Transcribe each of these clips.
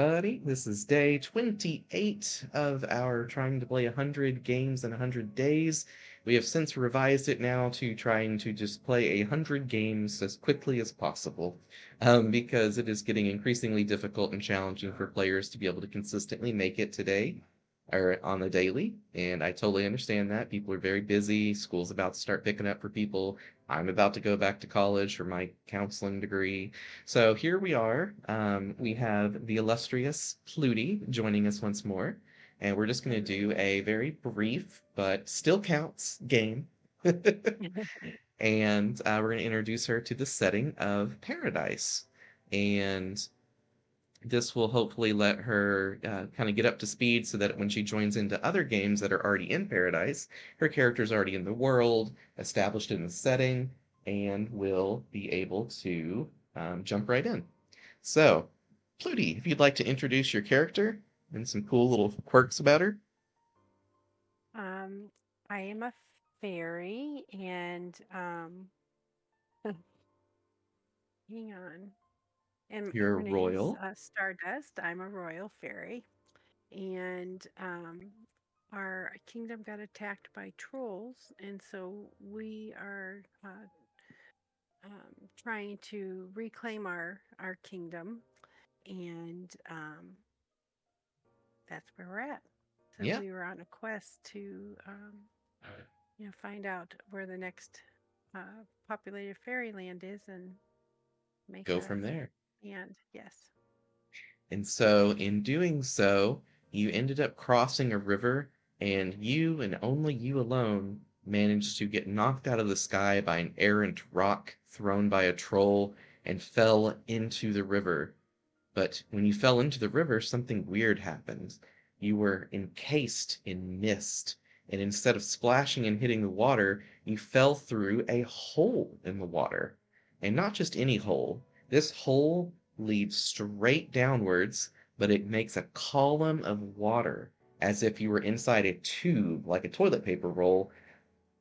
Buddy, this is day 28 of our trying to play 100 games in 100 days. We have since revised it now to trying to just play 100 games as quickly as possible, because it is getting increasingly difficult and challenging for players to be able to consistently make it today or on the daily. And I totally understand that. People are very busy. School's about to start picking up for people. I'm about to go back to college for my counseling degree. So here we are. We have the illustrious Pluty joining us once more, and we're just going to do Hello. a very brief but still counts game. And we're going to introduce her to the setting of Paradise. And this will hopefully let her kind of get up to speed so that when she joins into other games that are already in Paradise, her character's already in the world, established in the setting, and will be able to jump right in. So, Pluty, if you'd like to introduce your character and some cool little quirks about her. Um, I am a fairy and hang on. And You're her name is royal. Stardust. I'm a royal fairy. And our kingdom got attacked by trolls. And so we are trying to reclaim our kingdom. And that's where we're at. So Yeah, we were on a quest to find out where the next populated fairyland is and make go a from there. land. Yes. And so, in doing so, you ended up crossing a river, and you and only you alone managed to get knocked out of the sky by an errant rock thrown by a troll and fell into the river. But when you fell into the river, something weird happened. You were encased in mist, and instead of splashing and hitting the water, you fell through a hole in the water. And not just any hole. This hole leads straight downwards, but it makes a column of water, as if you were inside a tube, like a toilet paper roll,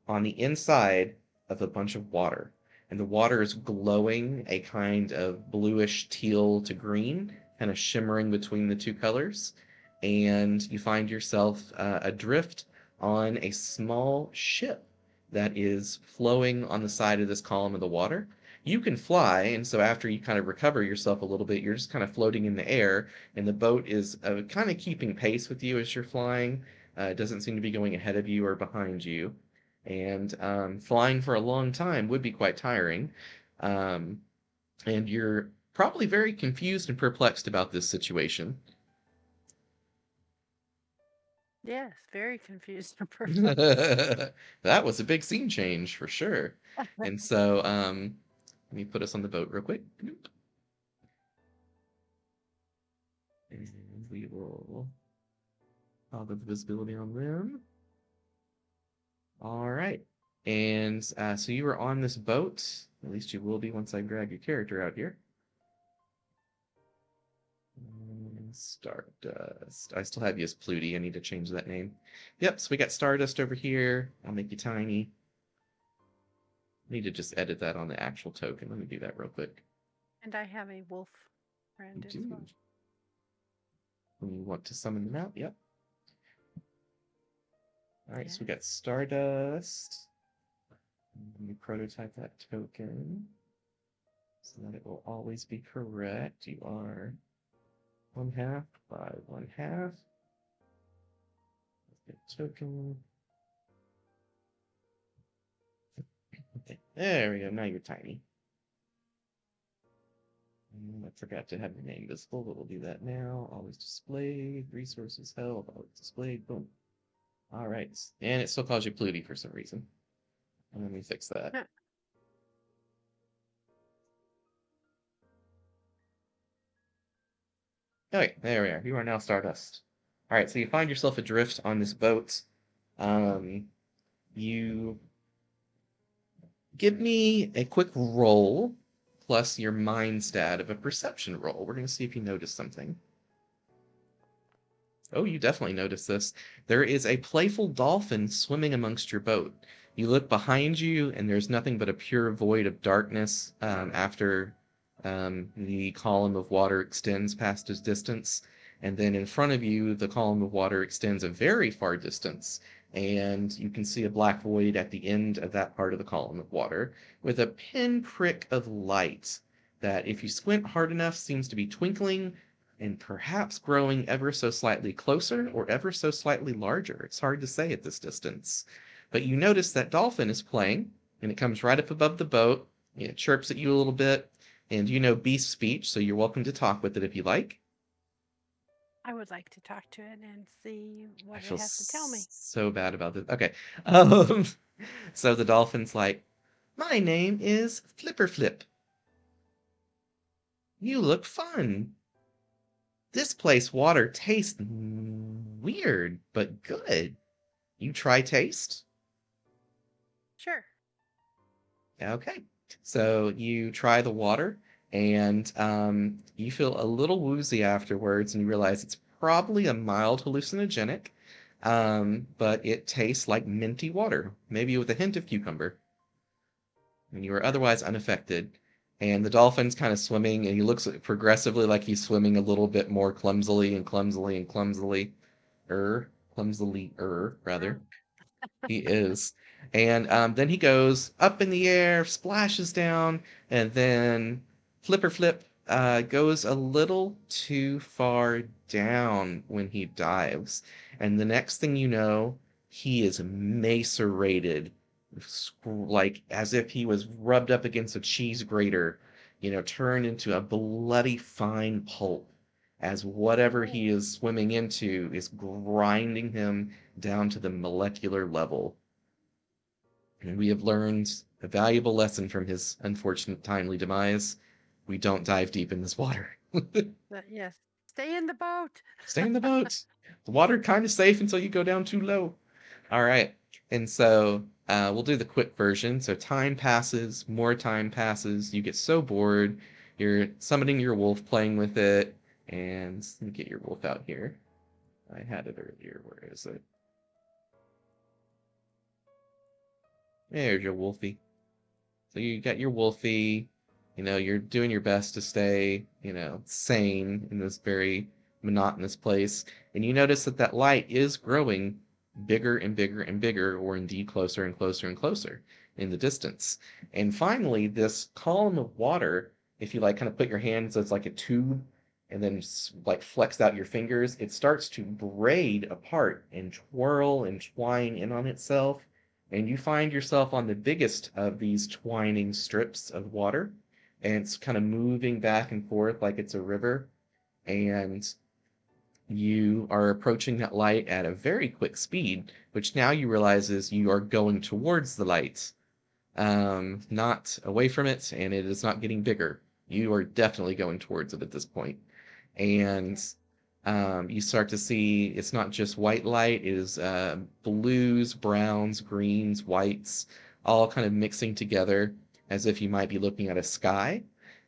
on the inside of a bunch of water. And the water is glowing a kind of bluish teal to green, kind of shimmering between the two colors. And you find yourself adrift on a small ship that is flowing on the side of this column of the water. You can fly, and so after you kind of recover yourself a little bit, you're just kind of floating in the air, and the boat is kind of keeping pace with you as you're flying. It doesn't seem to be going ahead of you or behind you, and flying for a long time would be quite tiring. Um, and you're probably very confused and perplexed about this situation. Yes. Very confused and perplexed. That was a big scene change for sure. And so, let me put us on the boat real quick. And we will toggle the visibility on them. All right. And so you were on this boat. At least you will be once I drag your character out here. Stardust. I still have you as Pluty. I need to change that name. Yep, so we got Stardust over here. I'll make you tiny. I need to just edit that on the actual token. Let me do that real quick. And I have a wolf You friend as do. well. When you want to summon them out, yep. All right, so we got Yes. Stardust. Let me prototype that token so that it will always be correct. You are 1/2 by 1/2. Let's get token. Okay, there we go. Now you're tiny. I forgot to have your name visible, but we'll do that now. Always displayed. Resources held. Always displayed. Boom. All right. And it still calls you Pluty for some reason. Let me fix that. Okay, there we are. You are now Stardust. All right, so you find yourself adrift on this boat. Um, you give me a quick roll plus your mind stat of a perception roll. We're going to see if you notice something. Oh, you definitely notice this. There is a playful dolphin swimming amongst your boat. You look behind you, and there's nothing but a pure void of darkness after The column of water extends past his distance, and then in front of you, the column of water extends a very far distance, and you can see a black void at the end of that part of the column of water with a pinprick of light that, if you squint hard enough, seems to be twinkling and perhaps growing ever so slightly closer or ever so slightly larger. It's hard to say at this distance. But you notice that dolphin is playing, and it comes right up above the boat. It chirps at you a little bit, and you know beast speech, so you're welcome to talk with it if you like. I would like to talk to it and see I what it feel has to tell me. so bad about this. Okay. Um, so the dolphin's like, "My name is Flipperflip. You look fun. This place water tastes weird, but good. You try taste?" Sure. Okay. So you try the water, and you feel a little woozy afterwards, and you realize it's probably a mild hallucinogenic, but it tastes like minty water, maybe with a hint of cucumber, and you are otherwise unaffected. And the dolphin's kind of swimming, and he looks progressively like he's swimming a little bit more clumsily and clumsily and clumsily, rather. Drunk. He is. And then he goes up in the air, splashes down, and then Flipper Flip goes a little too far down when he dives. And the next thing you know, he is macerated, like as if he was rubbed up against a cheese grater, turned into a bloody fine pulp, as whatever Oh, he is swimming into is grinding him down to the molecular level. And we have learned a valuable lesson from his unfortunate timely demise. We don't dive deep in this water. yes. Stay in the boat. Stay in the boat. The water kind of safe until you go down too low. All right. And so we'll do the quick version. So time passes, more time passes. You get so bored. You're summoning your wolf, playing with it. And let me get your wolf out here. I had it earlier. Where is it? There's your wolfie. So you got your Wolfie, you're doing your best to stay, sane in this very monotonous place. And you notice that that light is growing bigger and bigger and bigger, or indeed closer and closer and closer in the distance. And finally, this column of water, if you like kind of put your hand so it's like a tube and then like flex out your fingers, it starts to braid apart and twirl and twine in on itself, and you find yourself on the biggest of these twining strips of water, and it's kind of moving back and forth like it's a river, and you are approaching that light at a very quick speed, which now you realize is you are going towards the light, not away from it, and it is not getting bigger. You are definitely going towards it at this point. And Okay. you start to see it's not just white light, it is blues, browns, greens, whites, all kind of mixing together as if you might be looking at a sky.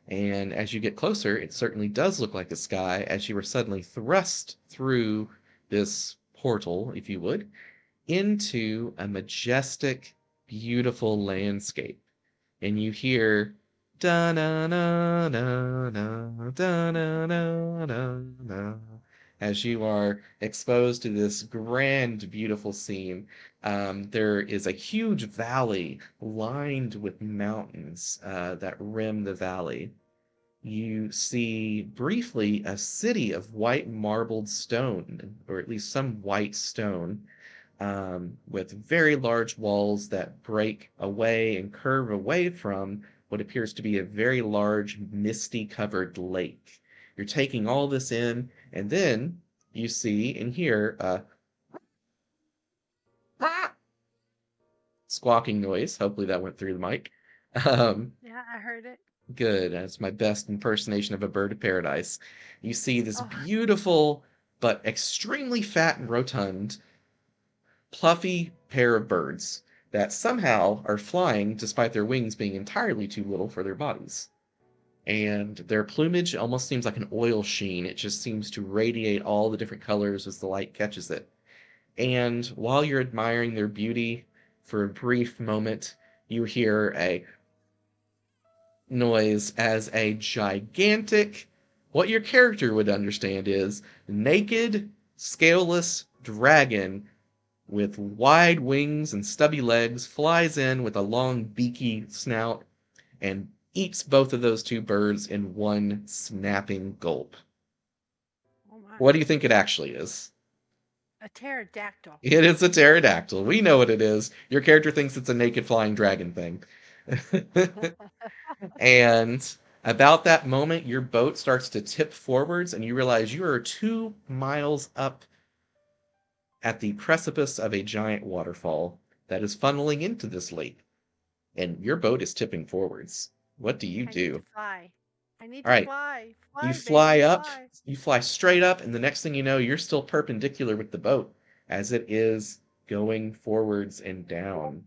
And as you get closer, it certainly does look like a sky as you are suddenly thrust through this portal, if you would, into a majestic, beautiful landscape, and you hear da na na na na da na na na na as you are exposed to this grand, beautiful scene. There is a huge valley lined with mountains that rim the valley. You see briefly a city of white marbled stone, or at least some white stone, with very large walls that break away and curve away from what appears to be a very large, misty covered lake. You're taking all this in, and then you see and hear a squawking noise. Hopefully that went through the mic. Um, Yeah, I heard it. Good. That's my best impersonation of a bird of paradise. You see this Oh, beautiful but extremely fat and rotund fluffy pair of birds that somehow are flying despite their wings being entirely too little for their bodies. And their plumage almost seems like an oil sheen. It just seems to radiate all the different colors as the light catches it. And while you're admiring their beauty for a brief moment, you hear a noise as a gigantic, what your character would understand is naked, scaleless dragon with wide wings and stubby legs flies in with a long beaky snout and eats both of those two birds in one snapping gulp. Oh What my. do you think it actually is? A pterodactyl. It is a pterodactyl. We know what it is. Your character thinks it's a naked flying dragon thing. And about that moment, your boat starts to tip forwards, and you realize you are 2 miles up at the precipice of a giant waterfall that is funneling into this lake, and your boat is tipping forwards. What do you I need to do? fly. I need All to right, fly. you Fly, fly baby, up, fly. you fly straight up, and the next thing you know, you're still perpendicular with the boat as it is going forwards and down.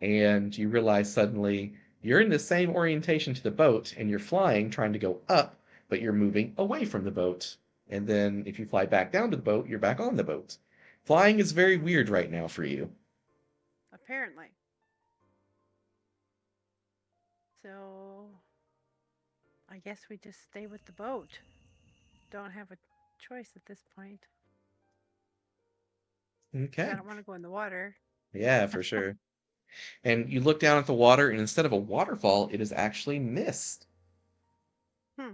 And you realize suddenly you're in the same orientation to the boat and you're flying, trying to go up, but you're moving away from the boat. And then if you fly back down to the boat, you're back on the boat. Flying is very Hmm. weird right now for you. Apparently. So I guess we just stay with the boat. Don't have a choice at this point because I Okay. don't want to go in the water. Yeah, for sure. And you look down at the water, and instead of a waterfall, it is actually mist. Hmm.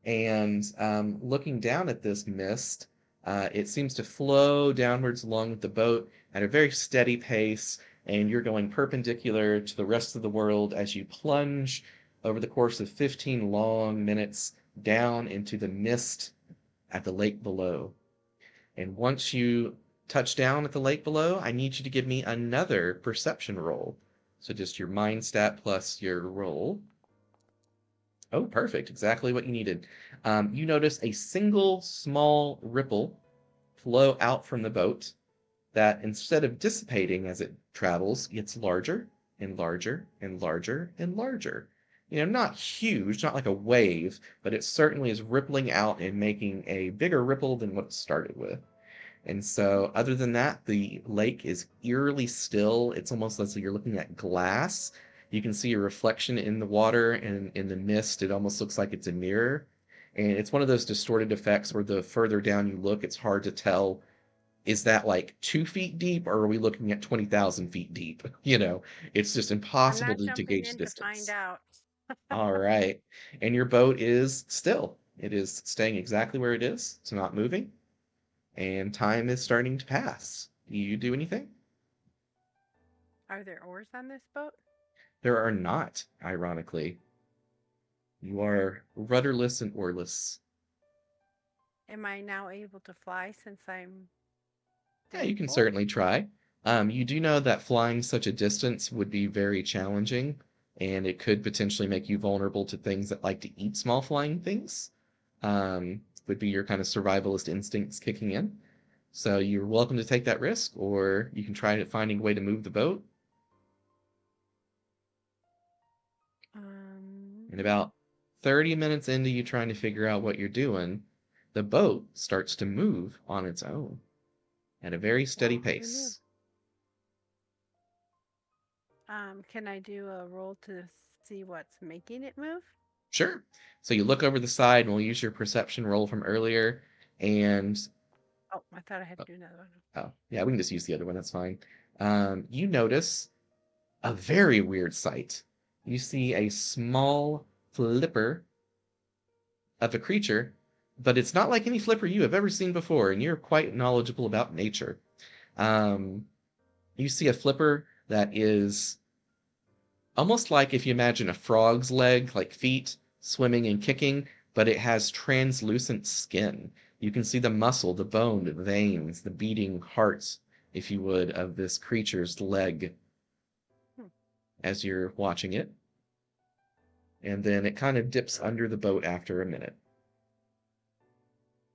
And looking down at this mist, it seems to flow downwards along with the boat at a very steady pace, and you're going perpendicular to the rest of the world as you plunge over the course of 15 long minutes down into the mist at the lake below. And once you touch down at the lake below, I need you to give me another perception roll. So just your mind stat plus your roll. Oh, perfect. Exactly what you needed. You notice a single small ripple flow out from the boat that instead of dissipating as it travels, gets larger and larger and larger and larger. Not huge, not like a wave, but it certainly is rippling out and making a bigger ripple than what it started with. And so, Hmm. other than that, the lake is eerily still. It's almost as if you're looking at glass. You can see a reflection in the water and in the mist. It almost looks like it's a mirror. And it's one of those distorted effects where the further down you look, it's hard to tell, is that like 2 feet deep or are we looking at 20,000 feet deep? It's just I'm impossible not to jumping gauge in to find distance. out. All right. And your boat is still. It is staying exactly where it is. It's not moving and time is starting to pass. You do anything? Are there oars on this boat? There are not, ironically. You are rudderless and oarless. Am I now able to fly since I Yeah, you didn't can pull? certainly try. You do know that flying such a distance would be very challenging, and it could potentially make you vulnerable to things that like to eat small flying things. Would be your kind of survivalist instincts kicking in. So you're welcome to take that risk, or you can try finding a way to move the boat. Um, And about 30 minutes into you trying to figure out what you're doing, the boat starts to move on its own at a very steady well, who knew? pace. Can I do a roll to see what's making it move? Sure. So you look over the side, and we'll use your perception roll from earlier. And Oh, I thought I had oh, to do another one. oh, yeah, we can just use the other one. That's fine. You notice a very weird sight. You see a small flipper of a creature, but it's not like any flipper you have ever seen before, and you're quite knowledgeable about nature. Um, you see a flipper that is almost like if you imagine a frog's leg, like feet, swimming and kicking, but it has translucent skin. You can see the muscle, the bone, the veins, the beating heart, if you would, of this creature's leg Hmm. as you're watching it. And then it kind of dips under the boat after a minute.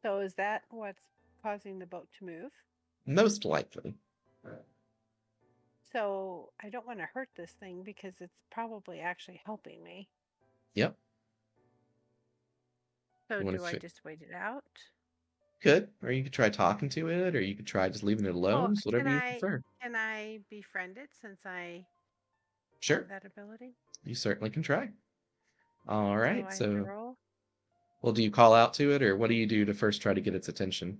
So is that what's causing the boat to move? Most likely. So I don't want to hurt this thing because it's probably actually helping me. Yep. So You want do to I just wait it out? could, or you could try talking to it, or you could try just leaving it Well, alone. It's whatever can you I prefer. can I befriend it since I have Sure. that ability? You certainly can try. All So right, I have to so, roll. well, do you call out to it, or what do you do to first try to get its attention?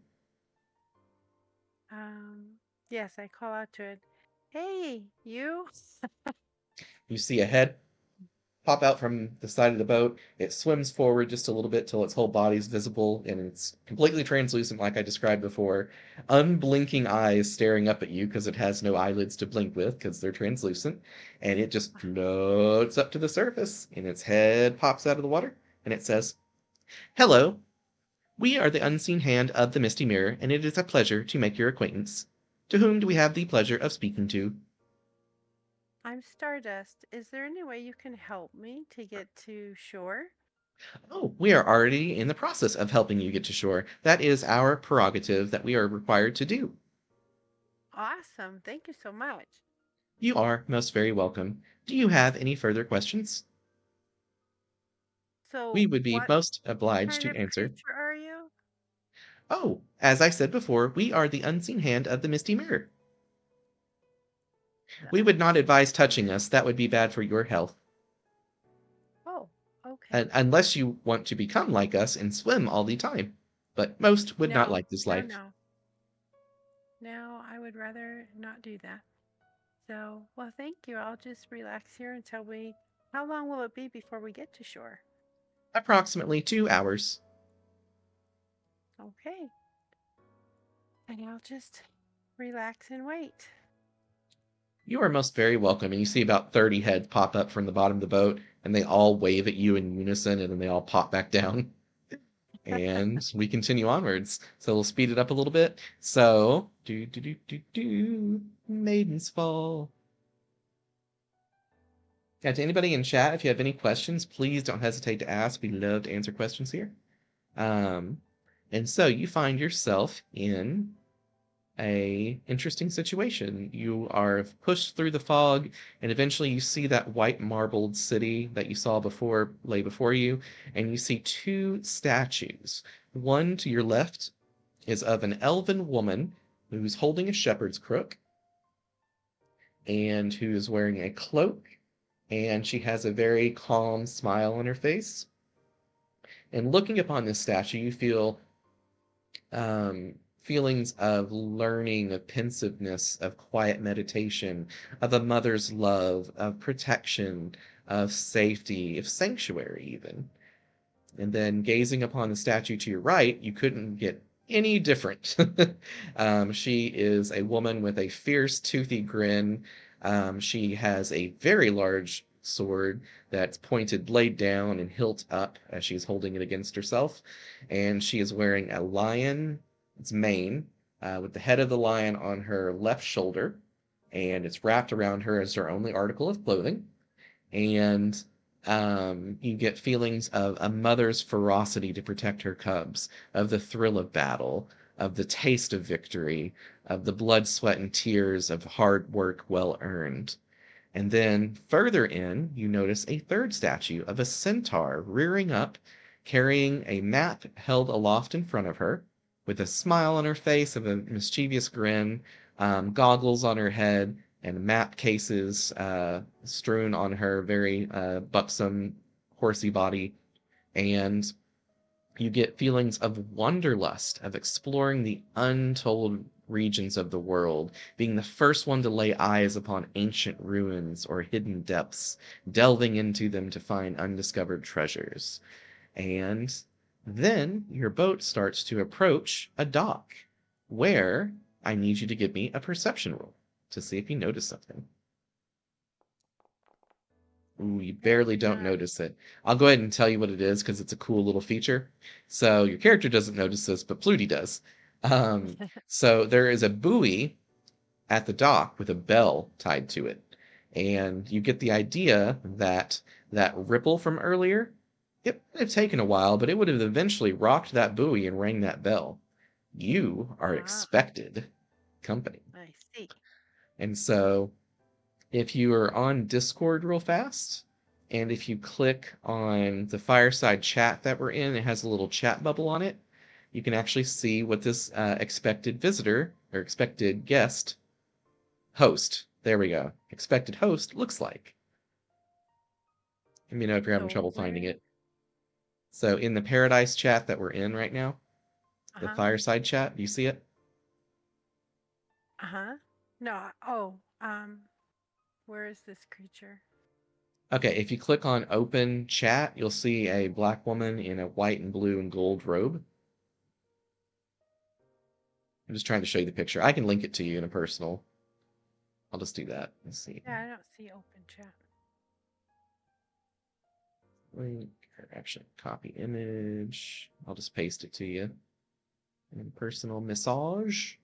Um, yes, I call out to it. Hey, you. You see a head pop out from the side of the boat. It swims forward just a little bit till its whole body's visible, and it's completely translucent, like I described before. Unblinking eyes staring up at you because it has no eyelids to blink with because they're translucent. And it just floats up to the surface, and its head pops out of the water, and it says, "Hello, we are the unseen hand of the Misty Mirror, and it is a pleasure to make your acquaintance. To whom do we have the pleasure of speaking to?" I'm Stardust. Is there any way you can help me to get to shore? Oh, we are already in the process of helping you get to shore. That is our prerogative that we are required to do. Awesome. Thank you so much. You are most very welcome. Do you have any further questions? We So, would be what most obliged kind to of answer. creature are you? Oh, as I said before, we are the unseen hand of the Misty Mirror. The We would not unseen advise touching us. That would be bad for your health. Oh, okay. Unless you want to become like us and swim all the time. But most would not No, like this no, life. no. No, I would rather not do that. So, well, thank you. I'll just relax here until we. How long will it be before we get to shore? Approximately 2 hours. Okay. And I'll just relax and wait. You are most very welcome. And you see about 30 heads pop up from the bottom of the boat, and they all wave at you in unison, and then they all pop back down. And we continue onwards. So we'll speed it up a little bit. So, Maidens Fall. Yeah, to anybody in chat, if you have any questions, please don't hesitate to ask. We love to answer questions here. Um, and so you find yourself in a interesting situation. You are pushed through the fog, and eventually you see that white marbled city that you saw before lay before you, and you see two statues. One to your left is of an elven woman who's holding a shepherd's crook and who is wearing a cloak, and she has a very calm smile on her face. And looking upon this statue, you feel feelings of learning, of pensiveness, of quiet meditation, of a mother's love, of protection, of safety, of sanctuary, even. And then gazing upon the statue to your right, you couldn't get any different. She is a woman with a fierce, toothy grin. She has a very large sword that's pointed blade down and hilt up as she's holding it against herself. And she is wearing a lion's mane with the head of the lion on her left shoulder. And it's wrapped around her as her only article of clothing. And you get feelings of a mother's ferocity to protect her cubs, of the thrill of battle, of the taste of victory, of the blood, sweat, and tears of hard work well earned. And then further in, you notice a third statue of a centaur rearing up, carrying a map held aloft in front of her, with a smile on her face of a mischievous grin, goggles on her head, and map cases strewn on her very buxom, horsey body. And you get feelings of wanderlust, of exploring the untold regions of the world, being the first one to lay eyes upon ancient ruins or hidden depths, delving into them to find undiscovered treasures. And then your boat starts to approach a dock where I need you to give me a perception roll to see if you notice something. Ooh, you I barely do don't not. notice it. I'll go ahead and tell you what it is because it's a cool little feature. So your character doesn't notice this, but Flutie does. Um, so there is a buoy at the dock with a bell tied to it, and you get the idea that that ripple from earlier, it would have taken a while, but it would have eventually rocked that buoy and rang that bell. You are Ah, expected company. I see. And so if you are on Discord real fast, and if you click on the fireside chat that we're in, it has a little chat bubble on it. You can actually see what this expected visitor or expected guest host, there we go, expected host looks like. Let me know if you're having So trouble finding where? it. So in the Paradise chat that we're in right now, the Uh-huh. fireside chat, do you see it? Uh-huh. No, oh, where is this creature? Okay, if you click on open chat, you'll see a black woman in a white and blue and gold robe. I'm just trying to show you the picture. I can link it to you in a personal. I'll just do that. Let's see. Yeah, I don't see open chat. Link, or actually, copy image. I'll just paste it to you in personal message.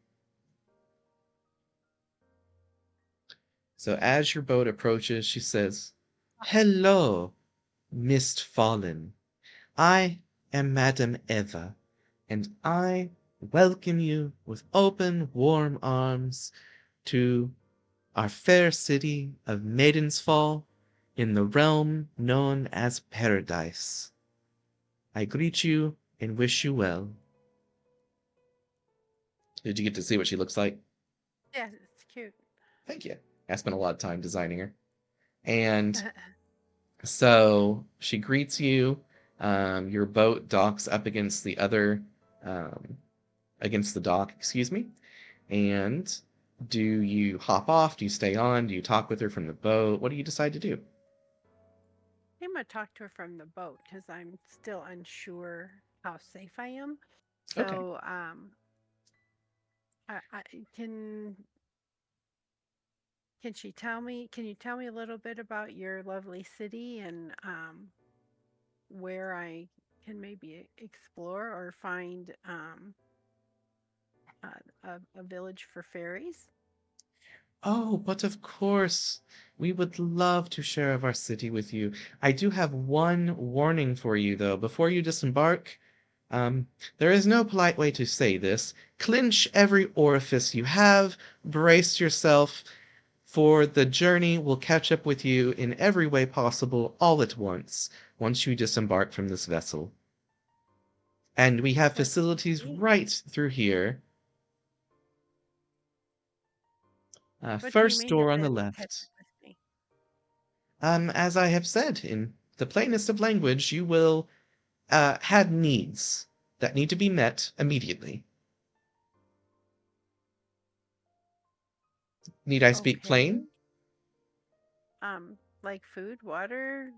So as your boat approaches, she says, "Hello, Mist Fallen. I am Madam Eva, and I welcome you with open, warm arms to our fair city of Maiden's Fall in the realm known as Paradise. I greet you and wish you well." Did you get to see what she looks like? Yes, it's cute. Thank you. I spent a lot of time designing her. And so she greets you. Your boat docks up against the other, um, against the dock, excuse me. And do you hop off? Do you stay on? Do you talk with her from the boat? What do you decide to do? I'm gonna talk to her from the boat because I'm still unsure how safe I am. Okay. So, I can she tell me? Can you tell me a little bit about your lovely city and where I can maybe explore or find a village for fairies? Oh, but of course, we would love to share of our city with you. I do have one warning for you, though. Before you disembark, um, there is no polite way to say this. Clench every orifice you have, brace yourself, for the journey will catch up with you in every way possible all at once you disembark from this vessel. And we have Let's facilities see. right through here. What do you First mean that door on they the will catch left. up with me? As I have said, in the plainest of language, you will had needs that need to be met immediately. Need I speak plain? Okay. Like food, water,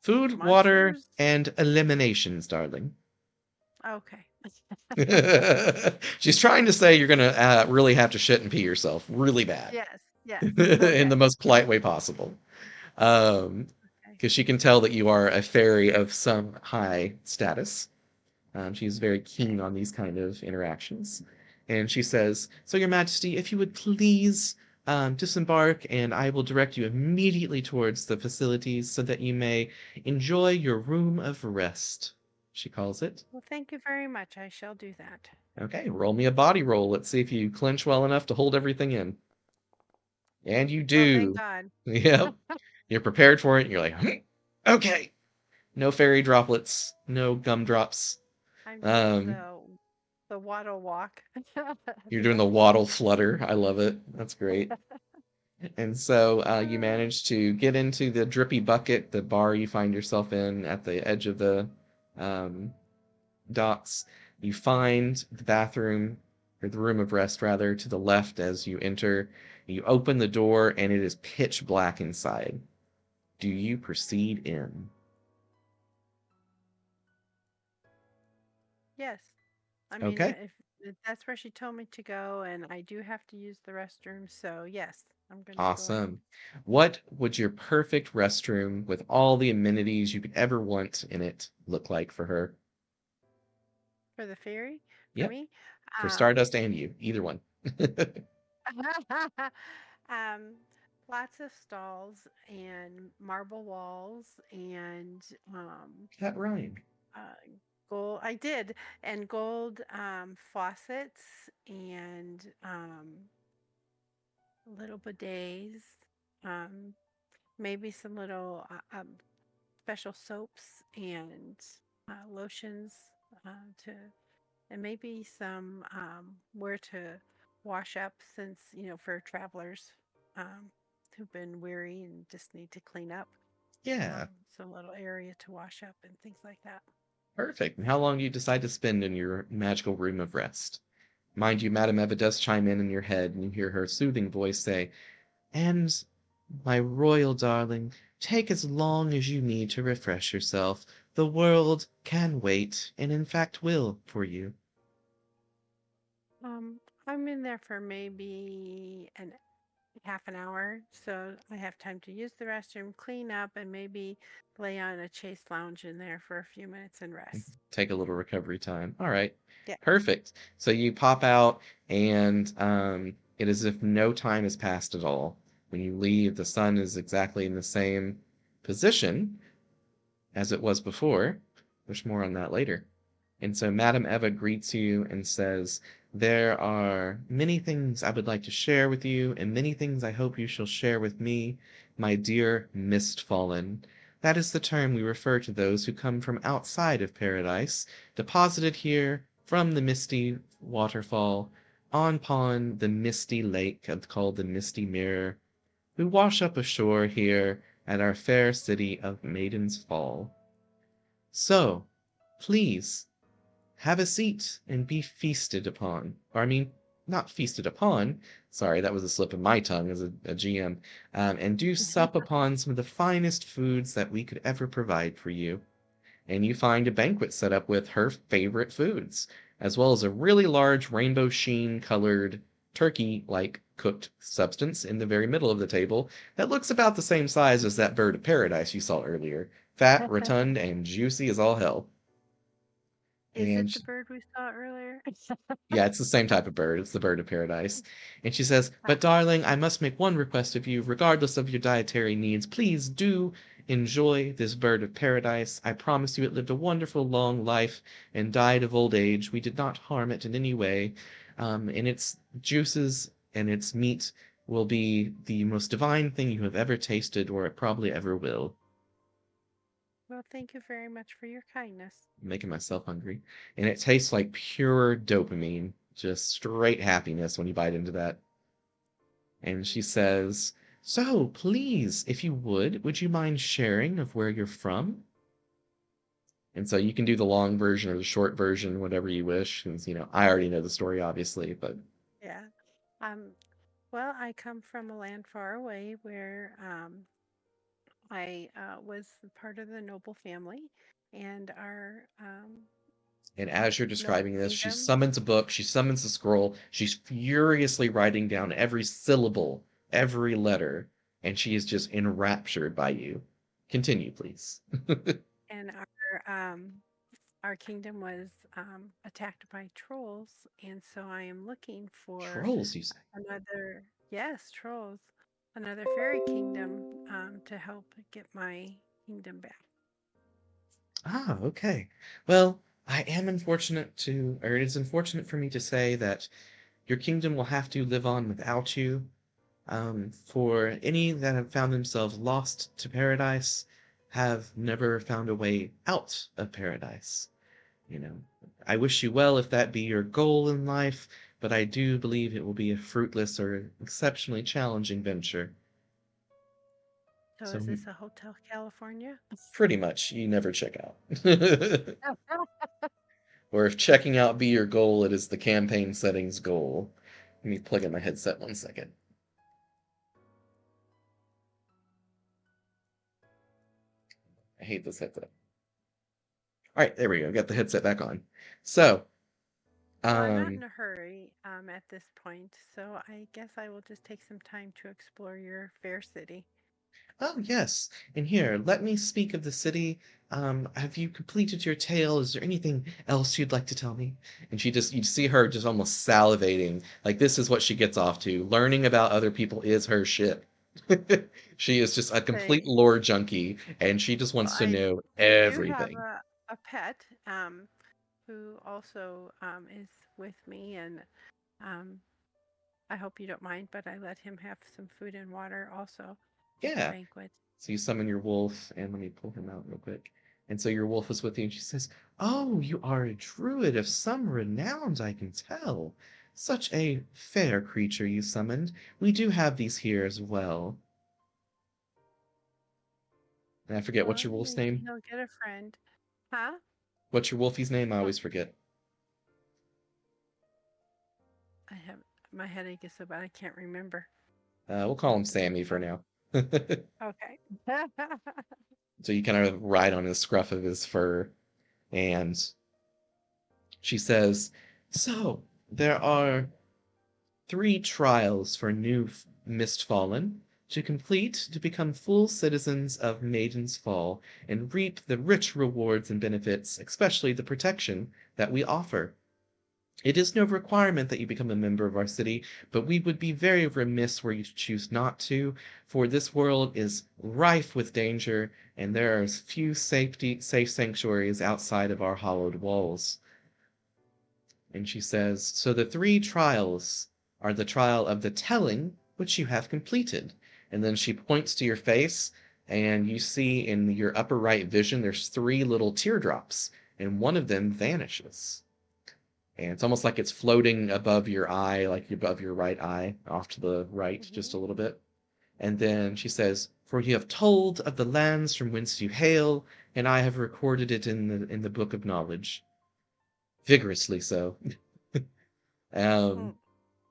Food, water, monsters? and eliminations, darling. Okay. She's trying to say you're gonna really have to shit and pee yourself really bad Yes, yes. in the Okay. most polite way possible. Um, Okay. because she can tell that you are a fairy of some high status. She's very keen Okay. on these kind of interactions. And she says, "So, Your Majesty, if you would please disembark, and I will direct you immediately towards the facilities so that you may enjoy your room of rest," she calls it. Well, thank you very much. I shall do that. Okay, roll me a body roll. Let's see if you clench well enough to hold everything in. And you Well, thank do. God. Yep. You're prepared for it, and you're like, okay. No fairy droplets, no gumdrops. I'm doing Um, the waddle walk. you're doing The the waddle flutter. I love it. That's great. And so you uh, manage to get into the drippy bucket, the bar you find yourself in at the edge of the um, docks. You find the bathroom, or the room of rest, rather, to the left as you enter. You open the door, and it is pitch black inside. Do you proceed in? yes. I mean, Okay, if that's where she told me to go, and I do have to use the restroom, so yes, I'm gonna go in awesome. What would your perfect restroom with all the amenities you could ever want in it look like for her? for the ferry for Yep, me. for Um, Stardust and you, either one. um, lots of stalls and marble walls and That rhyme. uh, gold. I did, and gold faucets and little bidets. Um, maybe some little special soaps and lotions to, and maybe some where to wash up since for travelers who've been weary and just need to clean up. Yeah, so a little area to wash up and things like that. perfect. And how long do you decide to spend in your magical room of rest? Mind you, Madame Eva does chime in your head, and you hear her soothing voice say, "And, my royal darling, take as long as you need to refresh yourself. The world can wait, and in fact will, for you." I'm in there for maybe an half an hour, so I have time to use the restroom, clean up, and maybe lay on a chase lounge in there for a few minutes and rest. Take a little recovery time. All right. Yes. Perfect. So you pop out, and it is as if no time has passed at all. When you leave, the sun is exactly in the same position as it was before. There's more on that later. And so Madame Eva greets you and says, "There are many things I would like to share with you, and many things I hope you shall share with me, my dear Mistfallen. That is the term we refer to those who come from outside of paradise, deposited here from the misty waterfall, upon the misty lake called the Misty Mirror, who wash up ashore here at our fair city of Maiden's Fall. So, please, have a seat and be feasted upon. Or, I mean, not feasted upon. Sorry, that was a slip of my tongue as a GM. And do sup upon some of the finest foods that we could ever provide for you. And you find a banquet set up with her favorite foods, as well as a really large rainbow sheen colored turkey like cooked substance in the very middle of the table that looks about the same size as that bird of paradise you saw earlier. Fat, rotund, and juicy as all hell. Is it And the bird we saw earlier? yeah, it's the same type of bird. It's the bird of paradise. And she says, "But Ah, darling, I must make one request of you, regardless of your dietary needs. Please do enjoy this bird of paradise. I promise you it lived a wonderful long life and died of old age. We did not harm it in any way. And its juices and its meat will be the most divine thing you have ever tasted, or it probably ever will." well, thank you very much for your kindness. I'm making myself hungry. And it tastes like pure dopamine, just straight happiness when you bite into that. And she says, "So, please, if you would you mind sharing of where you're from?" And so you can do the long version or the short version, whatever you wish. Since, I already know the story, obviously, but Yeah. Um, well, I come from a land far away where I was part of the noble family, and our and as you're noble describing this, she kingdom. summons a book, she summons a scroll, she's furiously writing down every syllable, every letter, and she is just enraptured by you. Continue, please. And our kingdom was attacked by trolls, and so I am looking for Trolls, you say? another, yes, trolls, another fairy kingdom to help get my kingdom back. Ah, okay. Well, I am unfortunate to, or it is unfortunate for me to say that your kingdom will have to live on without you. For any that have found themselves lost to paradise, have never found a way out of paradise. You know, I wish you well if that be your goal in life, but I do believe it will be a fruitless or exceptionally challenging venture. So So is this a Hotel California? pretty much, you never check out. Or if checking out be your goal, it is the campaign settings goal. Let me plug in my headset 1 second. I hate this headset. All right, there we go. Got the headset back on. So, Well, I'm not um, in a hurry at this point, so I guess I will just take some time to explore your fair city. oh yes, and here, let me speak of the city. Have you completed your tale? Is there anything else you'd like to tell me? And you see her just almost salivating. Like this is what she gets off to. Learning about other people is her shit. She is just a complete Say, lore junkie, and she just well, wants to know I do have everything. a pet who also is with me, and um, I hope you don't mind, but I let him have some food and water also at the Yeah. banquet. So you summon your wolf, and let me pull him out real quick. And so your wolf is with you, and she says, "Oh, you are a druid of some renown, I can tell. Such a fair creature you summoned. We do have these here as well." And I forget what's Well, your wolf's maybe name? he'll get a friend. Huh? What's your wolfie's name? I Well, always forget. I have my headache is so bad I can't remember. We'll call him Sammy for Oh, now. okay. So you kind of ride on the scruff of his fur, and she says, "So there are three trials for new Mistfallen to complete to become full citizens of Maiden's Fall and reap the rich rewards and benefits, especially the protection that we offer. It is no requirement that you become a member of our city, but we would be very remiss were you to choose not to, for this world is rife with danger, and there are few safe sanctuaries outside of our hollowed walls." And she says, "So the three trials are the trial of the telling, which you have completed." And then she points to your face, and you see in your upper right vision, there's three little teardrops, and one of them vanishes. And it's almost like it's floating above your eye, like above your right eye, off to the right just Hmm. a little bit. And then she says, "For you have told of the lands from whence you hail, and I have recorded it in the book of knowledge." Vigorously so. Hmm. Um,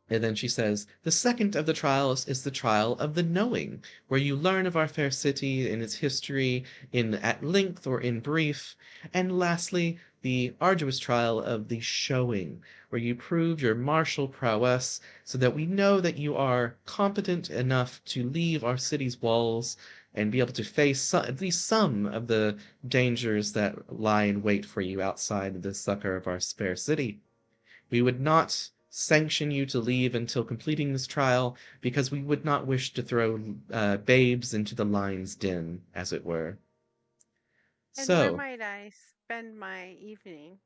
And then she says, "The second of the trials is the trial of the knowing, where you learn of our fair city and its history in at length or in brief. And lastly, the arduous trial of the showing, where you prove your martial prowess, so that we know that you are competent enough to leave our city's walls and be able to face at least some of the dangers that lie in wait for you outside the succor of our fair city. We would not sanction you to leave until completing this trial, because we would not wish to throw babes into the lion's den, as it were. And where So, might I spend my evening?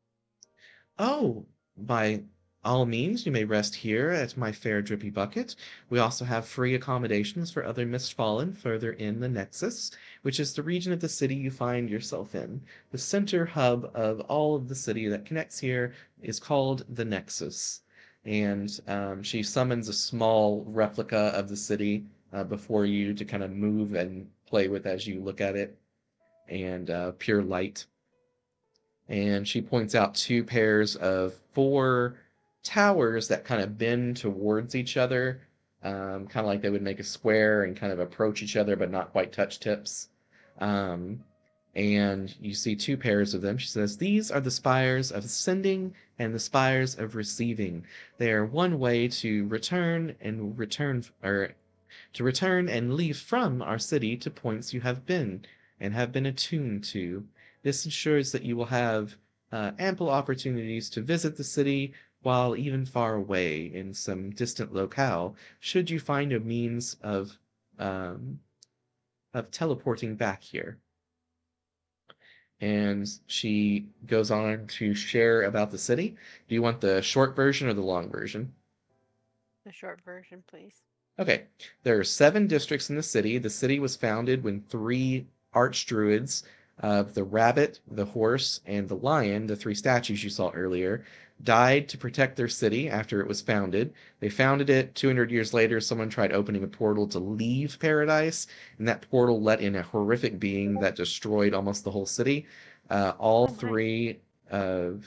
oh, by all means, you may rest here at my fair drippy bucket. We also have free accommodations for other Mistfallen further in the Nexus, which is the region of the city you find yourself in. The center hub of all of the city that connects here is called the Nexus. And she summons a small replica of the city before you to kind of move and play with as you look at it, and pure light. And she points out two pairs of four towers that kind of bend towards each other, kind of like they would make a square and kind of approach each other, but not quite touch tips. Um, and you see two pairs of them. She says, "These are the spires of sending and the spires of receiving. They are one way to return and leave from our city to points you have been and have been attuned to. This ensures that you will have ample opportunities to visit the city while even far away in some distant locale, should you find a means um, of teleporting back here." And she goes on to share about the city. Do you want the short version or the long version? The short version, please. Okay, there are seven districts in the city. The city was founded when three archdruids of the rabbit, the horse, and the lion, the three statues you saw earlier, died to protect their city after it was founded. They founded it. 200 years later, someone tried opening a portal to leave paradise, and that portal let in a horrific being that destroyed almost the whole city. All Oh my. three of.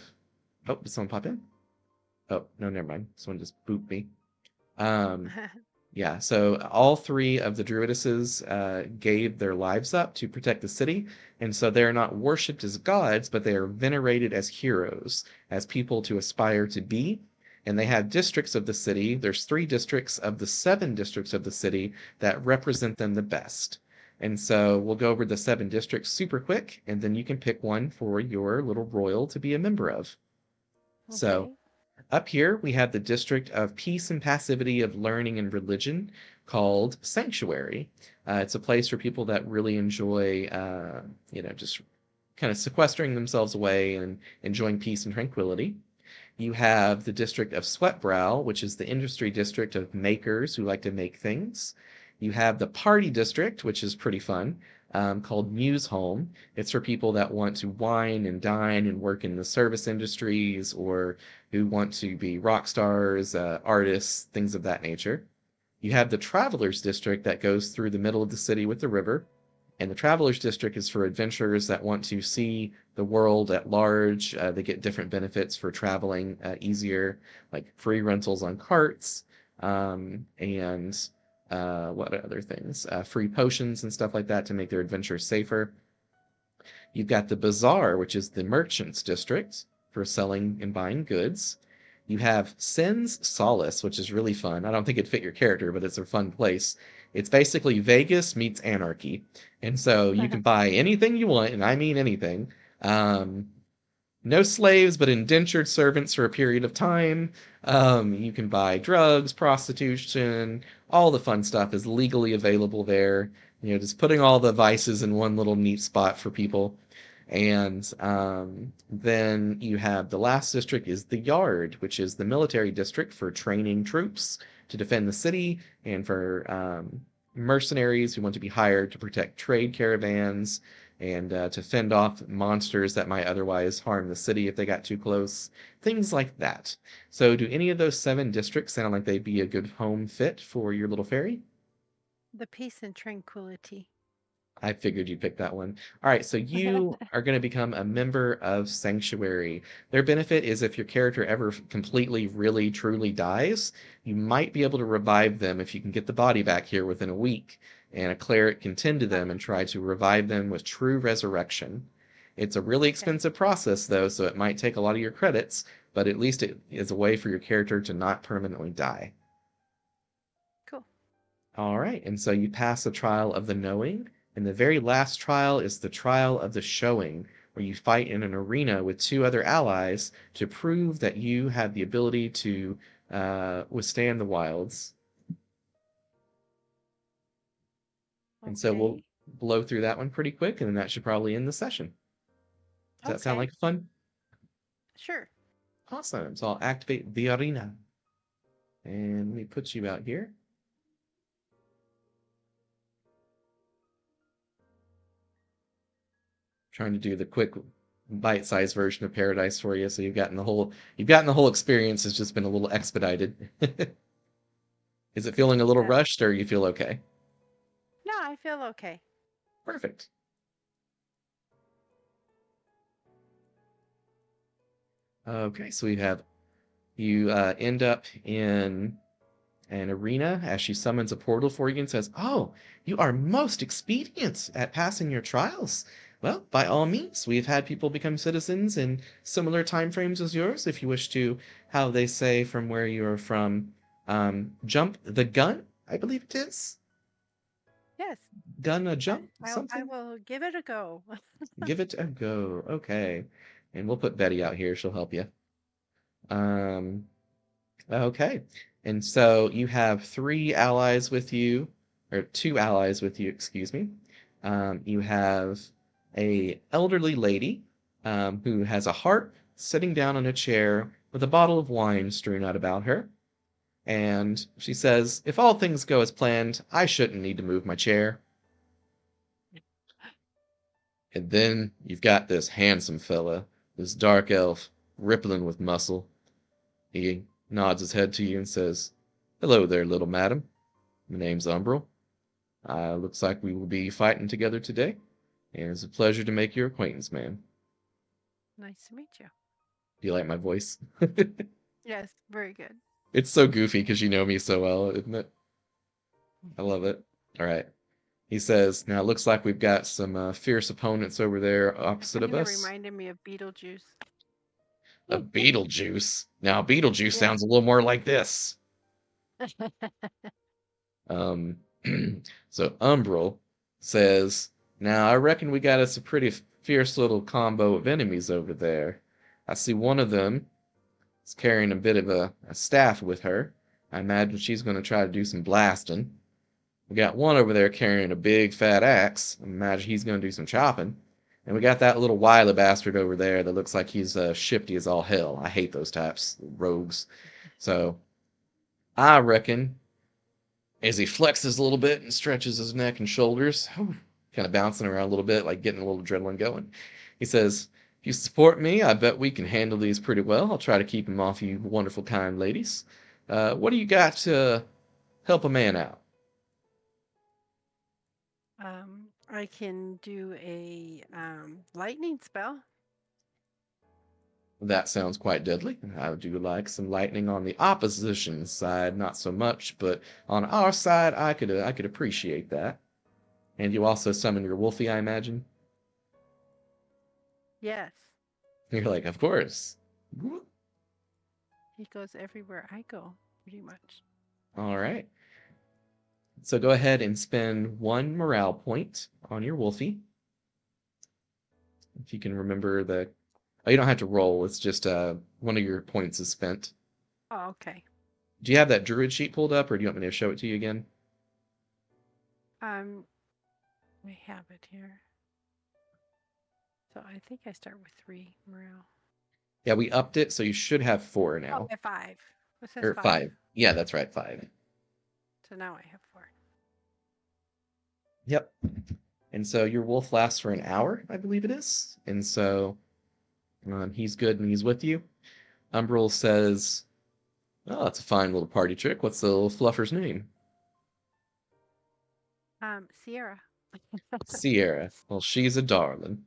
Oh, did someone pop in? Oh, no, never mind. Someone just booped me. Um, yeah, so all three of the Druidesses gave their lives up to protect the city, and so they are not worshipped as gods, but they are venerated as heroes, as people to aspire to be. And they have districts of the city. There's three districts of the seven districts of the city that represent them the best. And so we'll go over the seven districts super quick, and then you can pick one for your little royal to be a member of. So Okay. up here, we have the district of peace and passivity of learning and religion called Sanctuary. It's a place for people that really enjoy, just kind of sequestering themselves away and enjoying peace and tranquility. You have the district of Sweatbrow, which is the industry district of makers who like to make things. You have the party district, which is pretty fun, called Muse Home. It's for people that want to wine and dine and work in the service industries, or who want to be rock stars, artists, things of that nature. You have the Travelers district that goes through the middle of the city with the river. And the Travelers District is for adventurers that want to see the world at large. They get different benefits for traveling easier, like free rentals on carts, and what other things? Free potions and stuff like that to make their adventures safer. You've got the Bazaar, which is the merchants district for selling and buying goods. You have Sin's Solace, which is really fun. I don't think it'd fit your character, but it's a fun place. It's basically Vegas meets anarchy. And so you can buy anything you want, and I mean anything. Um, no slaves, but indentured servants for a period of time. You can buy drugs, prostitution, all the fun stuff is legally available there. Just putting all the vices in one little neat spot for people. And then you have the last district is the Yard, which is the military district for training troops to defend the city and for mercenaries who want to be hired to protect trade caravans and to fend off monsters that might otherwise harm the city if they got too close. Things like that. So, do any of those 7 districts sound like they'd be a good home fit for your little fairy? The peace and tranquility. I figured you'd pick that one. All right, so you are going to become a member of Sanctuary. Their benefit is if your character ever completely, really, truly dies, you might be able to revive them if you can get the body back here within a week. And a cleric can tend to them and try to revive them with true resurrection. It's a really Okay, expensive process, though, so it might take a lot of your credits, but at least it is a way for your character to not permanently die. cool. All right, and so you pass the trial of the knowing, and the very last trial is the trial of the showing, where you fight in an arena with 2 other allies to prove that you have the ability to withstand the wilds. And so we'll Okay, blow through that one pretty quick, and then that should probably end the session. Does that sound okay, like fun? sure. Awesome. So I'll activate the arena, and let me put you out here. Trying to do the quick bite-sized version of Paradise for you, so you've gotten the whole experience. It's just been a little expedited. Is it feeling a Appreciate little that. rushed, or you feel okay? No, I feel okay. Perfect. Okay, so we have you end up in an arena as she summons a portal for you and says, "Oh, you are most expedient at passing your trials. Well, by all means, we've had people become citizens in similar time frames as yours. If you wish to, how they say from where you're from, jump the gun, I believe it is. Yes, Gun a jump, I something. will give it a go. Give it a go. Okay. And we'll put Betty out here. She'll help you. Um, Okay. And so you have 3 allies with you, or 2 allies with you, excuse me. You have a elderly lady who has a harp sitting down on a chair with a bottle of wine strewn out about her. And she says, "If all things go as planned, I shouldn't need to move my chair." And then you've got this handsome fella, this dark elf, rippling with muscle. He nods his head to you and says, "Hello there, little madam. My name's Umbral. Looks like we will be fighting together today, and it's a pleasure to make your acquaintance, ma'am." Nice to meet you. Do you like my voice? Yes, very good. It's so goofy because you know me so well, isn't it? I love it. All right. He says, "Now it looks like we've got some fierce opponents over there It opposite of kind of us." reminded me of Beetlejuice. A Beetlejuice. Now Beetlejuice Yeah. sounds a little more like this. Um, so Umbral says, "Now I reckon we got us a pretty fierce little combo of enemies over there. I see one of them is carrying a bit of a staff with her. I imagine she's going to try to do some blasting. We got one over there carrying a big fat axe. I imagine he's going to do some chopping. And we got that little wily bastard over there that looks like he's shifty as all hell. I hate those types, rogues. So I reckon as he flexes a little bit and stretches his neck and shoulders, kind of bouncing around a little bit, like getting a little adrenaline going. He says, "If you support me, I bet we can handle these pretty well. I'll try to keep them off you wonderful, kind ladies. What do you got to help a man out?" I can do a lightning spell. That sounds quite deadly. I do like some lightning on the opposition side, not so much, but on our side, I could appreciate that. And you also summon your Wolfie, I imagine. Yes, You're like, of course. he goes everywhere I go, pretty much. All right. So go ahead and spend one morale point on your Wolfie. If you can remember the. Oh, you don't have to roll. It's just one of your points is spent. Oh, okay. Do you have that druid sheet pulled up, or do you want me to show it to you again? Um, we have it here. So I think I start with 3 morale. Yeah, we upped it, so you should have four Oh, now. at 5. It says Or 5. five. Yeah, that's right, five. So now I have 4. Yep. And so your wolf lasts for an hour, I believe it is. And so he's good and he's with you. Umbrel says, "Oh, that's a fine little party trick. What's the little fluffer's name?" Sierra. Sierra. Well, she's a darling.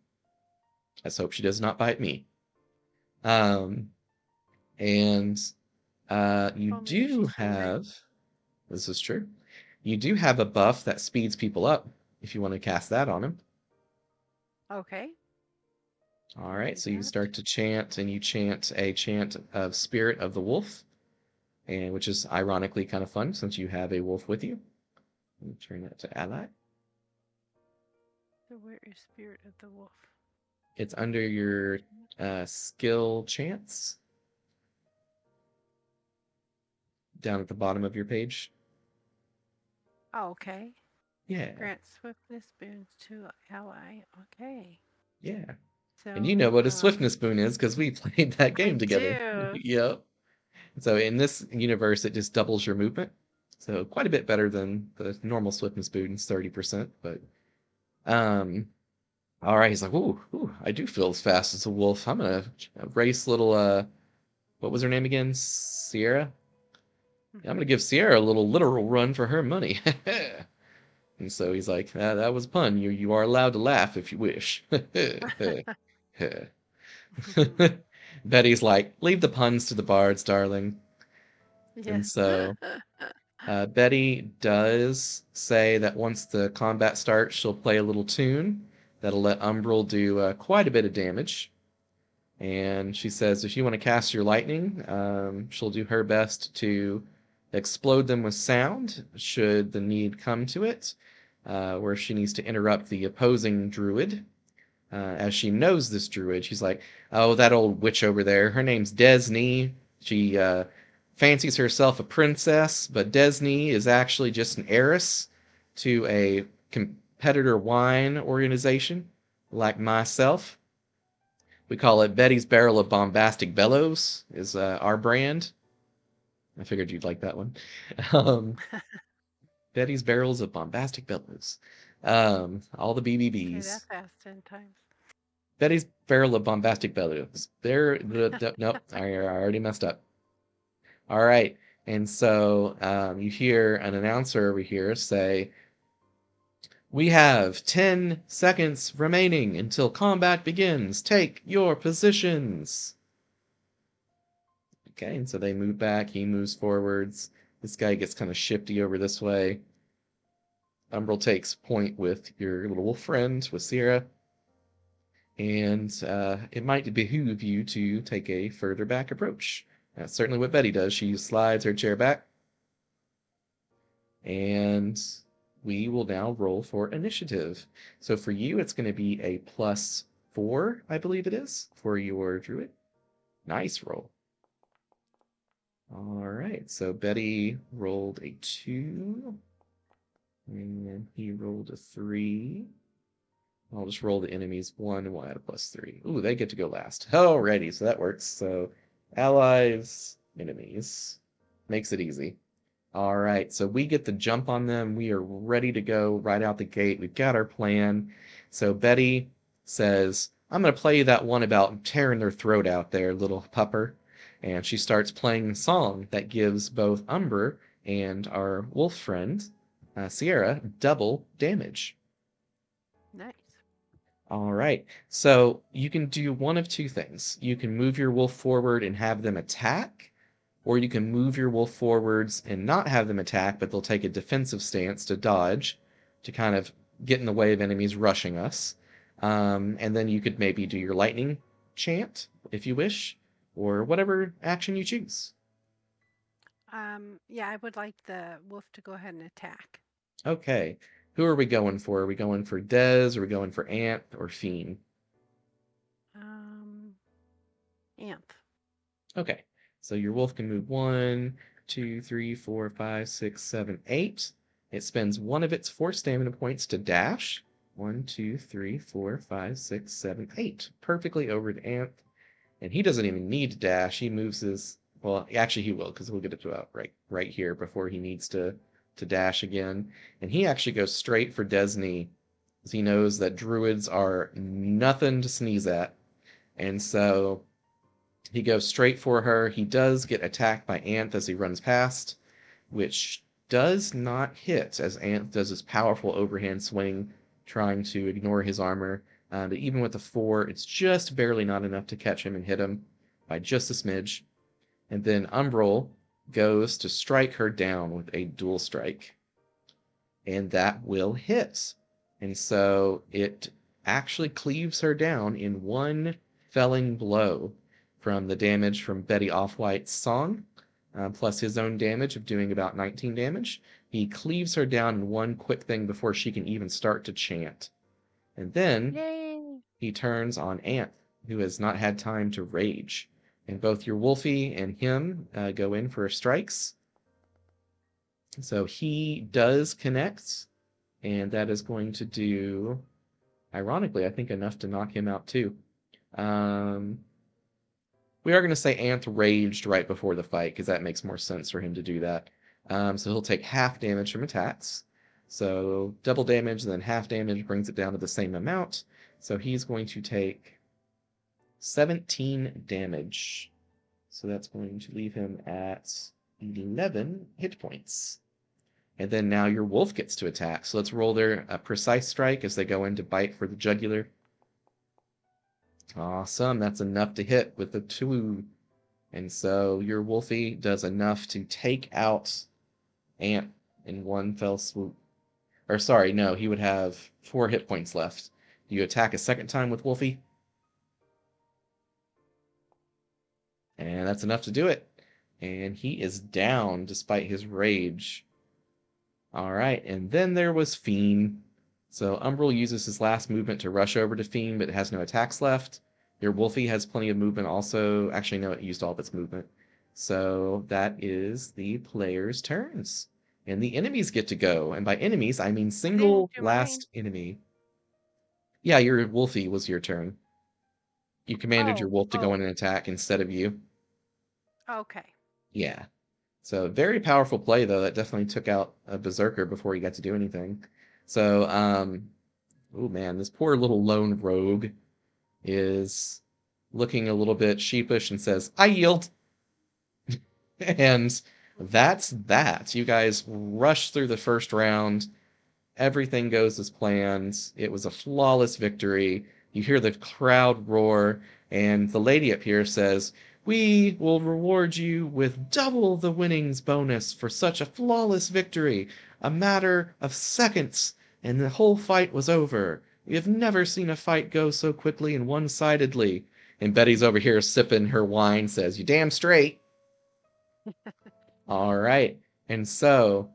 Let's hope she does not bite me. Um, and you Only if do she's hungry. have, this is true, you do have a buff that speeds people up if you want to cast that on him. Okay, All can right, do so you that. start to chant, and you chant a chant of Spirit of the Wolf, and which is ironically kind of fun since you have a wolf with you. Let me turn that to ally. So where is Spirit of the Wolf? It's under your skill chants down at the bottom of your page. Oh, okay. Yeah, Grant swiftness boons to ally. Okay. yeah. And you know So, what a swiftness boon is because we played that I game together. do. Yep. So in this universe, it just doubles your movement. So quite a bit better than the normal swiftness boons, 30%. But um, all right, he's like, ooh, I do feel as fast as a wolf. I'm gonna race little what was her name again? Sierra? Yeah, I'm Hmm. gonna give Sierra a little literal run for her money. And so he's like, that was a pun. You are allowed to laugh if you wish. Betty's like, leave the puns to the bards, darling. And Yes. so Betty does say that once the combat starts, she'll play a little tune that'll let Umbral do quite a bit of damage. And she says if you want to cast your lightning, she'll do her best to explode them with sound, should the need come to it, where she needs to interrupt the opposing druid. As she knows this druid, she's like, "Oh, that old witch over there. Her name's Desney. She fancies herself a princess, but Desney is actually just an heiress to a competitor wine organization like myself. We call it Betty's Barrel of Bombastic Bellows is our brand. I figured you'd like that one. Um, Betty's Barrels of Bombastic Bellows. All the Say that BBBs. fast 10 times. Betty's Barrel of Bombastic Bellows. There, nope, I already messed up. All right, and so you hear an announcer over here say, "We have 10 seconds remaining until combat begins. Take your positions." Okay, and so they move back, he moves forwards. This guy gets kind of shifty over this way. Umbral takes point with your little wolf friend, with Sierra, and it might behoove you to take a further back approach. That's certainly what Betty does. She slides her chair back, and we will now roll for initiative. So for you, it's going to be a +4, I believe it is, for your druid. Nice roll. All right, so Betty rolled a 2, and he rolled a 3. I'll just roll the enemies 1, and we'll add a +3. Ooh, they get to go last. Alrighty, so that works. So allies, enemies. Makes it easy. All right, so we get the jump on them. We are ready to go right out the gate. We've got our plan. So Betty says, "I'm going to play you that one about tearing their throat out there, little pupper." And she starts playing the song that gives both Umber and our wolf friend, Sierra, double damage. Nice. All right. So you can do one of two things. You can move your wolf forward and have them attack, or you can move your wolf forwards and not have them attack, but they'll take a defensive stance to dodge, to kind of get in the way of enemies rushing us. And then you could maybe do your lightning chant if you wish, or whatever action you choose. Yeah, I would like the wolf to go ahead and attack. Okay. Who are we going for? Are we going for Dez? Are we going for Ant or Fiend? Um, Anth. Okay. So your wolf can move 1, 2, 3, 4, 5, 6, 7, 8. It spends one of its 4 stamina points to dash. 1, 2, 3, 4, 5, 6, 7, 8. Perfectly over to Ant. And he doesn't even need to dash. He moves his, well, actually he will, because we'll get it to about right here before he needs to dash again. And he actually goes straight for Desney, because he knows that druids are nothing to sneeze at. And so he goes straight for her. He does get attacked by Anth as he runs past, which does not hit, as Anth does his powerful overhand swing, trying to ignore his armor. But even with the 4, it's just barely not enough to catch him and hit him by just a smidge. And then Umbral goes to strike her down with a dual strike, and that will hit. And so it actually cleaves her down in one felling blow from the damage from Betty Offwhite's song, plus his own damage of doing about 19 damage. He cleaves her down in one quick thing before she can even start to chant. And then Yay! he turns on Ant, who has not had time to rage. And both your Wolfie and him go in for strikes. So he does connect, and that is going to do, ironically, I think enough to knock him out too. Um, we are going to say Anth raged right before the fight because that makes more sense for him to do that. So he'll take half damage from attacks. So double damage, then half damage brings it down to the same amount. So he's going to take 17 damage. So that's going to leave him at 11 hit points. And then now your wolf gets to attack. So let's roll their precise strike as they go in to bite for the jugular. Awesome. That's enough to hit with the 2. And so your Wolfie does enough to take out Ant in one fell swoop. Or sorry, no, he would have 4 hit points left. You attack a second time with Wolfie, and that's enough to do it. And he is down despite his rage. All right, and then there was Fiend. So Umbral uses his last movement to rush over to Fiend, but it has no attacks left. Your Wolfie has plenty of movement also. Actually, no, it used all of its movement. So that is the players' turns. And the enemies get to go. And by enemies, I mean I didn't single do mine. last enemy. Yeah, your Wolfie was your turn. You commanded your Oh, wolf to go in oh, and attack instead of you. okay. Yeah. So very powerful play though. That definitely took out a berserker before he got to do anything. So, oh man, this poor little lone rogue is looking a little bit sheepish and says, "I yield." And that's that. You guys rush through the first round. Everything goes as planned. It was a flawless victory. You hear the crowd roar, and the lady up here says, "We will reward you with double the winnings bonus for such a flawless victory. A matter of seconds, and the whole fight was over. We have never seen a fight go so quickly and one-sidedly." And Betty's over here sipping her wine, says, "You damn straight." All right. And so,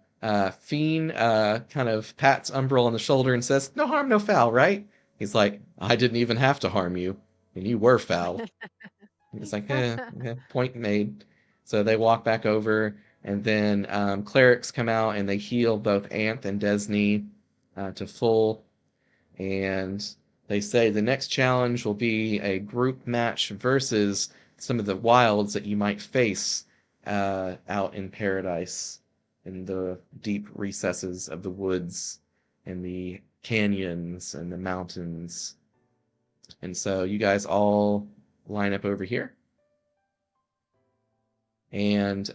Fiend kind of pats Umbral on the shoulder and says, "No harm, no foul, right?" He's like, "I didn't even have to harm you, and you were foul." He's like, point made. So they walk back over, and then clerics come out and they heal both Anth and Desney to full. And they say the next challenge will be a group match versus some of the wilds that you might face out in paradise, in the deep recesses of the woods and the canyons and the mountains. And so you guys all line up over here. And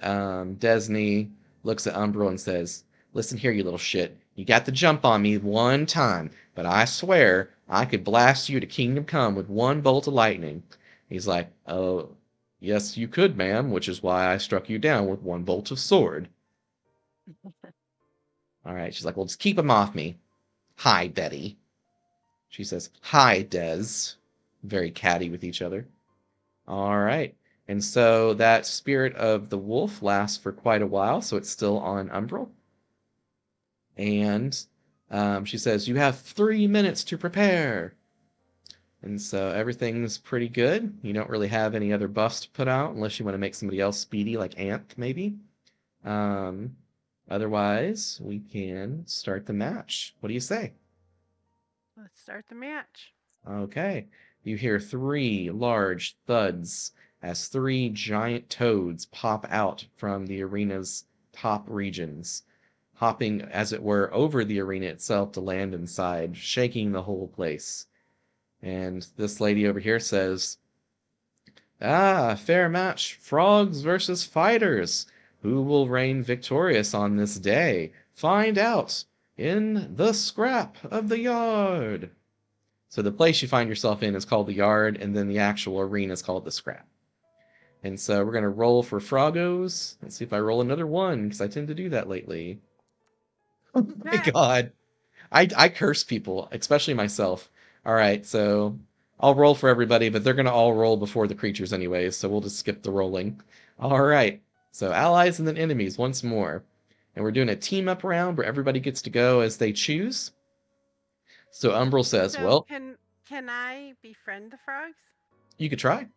Desney looks at Umbral and says, "Listen here, you little shit. You got the jump on me one time, but I swear I could blast you to Kingdom Come with one bolt of lightning. He's like, oh, yes, you could, ma'am, which is why I struck you down with one bolt of sword. All right, she's like, well, just keep him off me. Hi, Betty. She says, hi, Des. Very catty with each other. All right. And so that spirit of the wolf lasts for quite a while, so it's still on Umbral. And she says, you have 3 minutes to prepare. And so everything's pretty good. You don't really have any other buffs to put out unless you want to make somebody else speedy, like Ant, maybe. Um, Otherwise, we can start the match. What do you say? Let's start the match. Okay. You hear three large thuds as three giant toads pop out from the arena's top regions, hopping, as it were, over the arena itself to land inside, shaking the whole place. And this lady over here says, ah, fair match, frogs versus fighters. Who will reign victorious on this day? Find out in the scrap of the yard. So the place you find yourself in is called the yard, and then the actual arena is called the scrap. And so we're going to roll for Frogos. Let's see if I roll another one, because I tend to do that lately. Oh my Yeah. god. I curse people, especially myself. All right, so I'll roll for everybody, but they're going to all roll before the creatures anyways, so we'll just skip the rolling. All right, so allies and then enemies once more. And we're doing a team up round where everybody gets to go as they choose. So Umbral says, So well, can I befriend the frogs? you could try.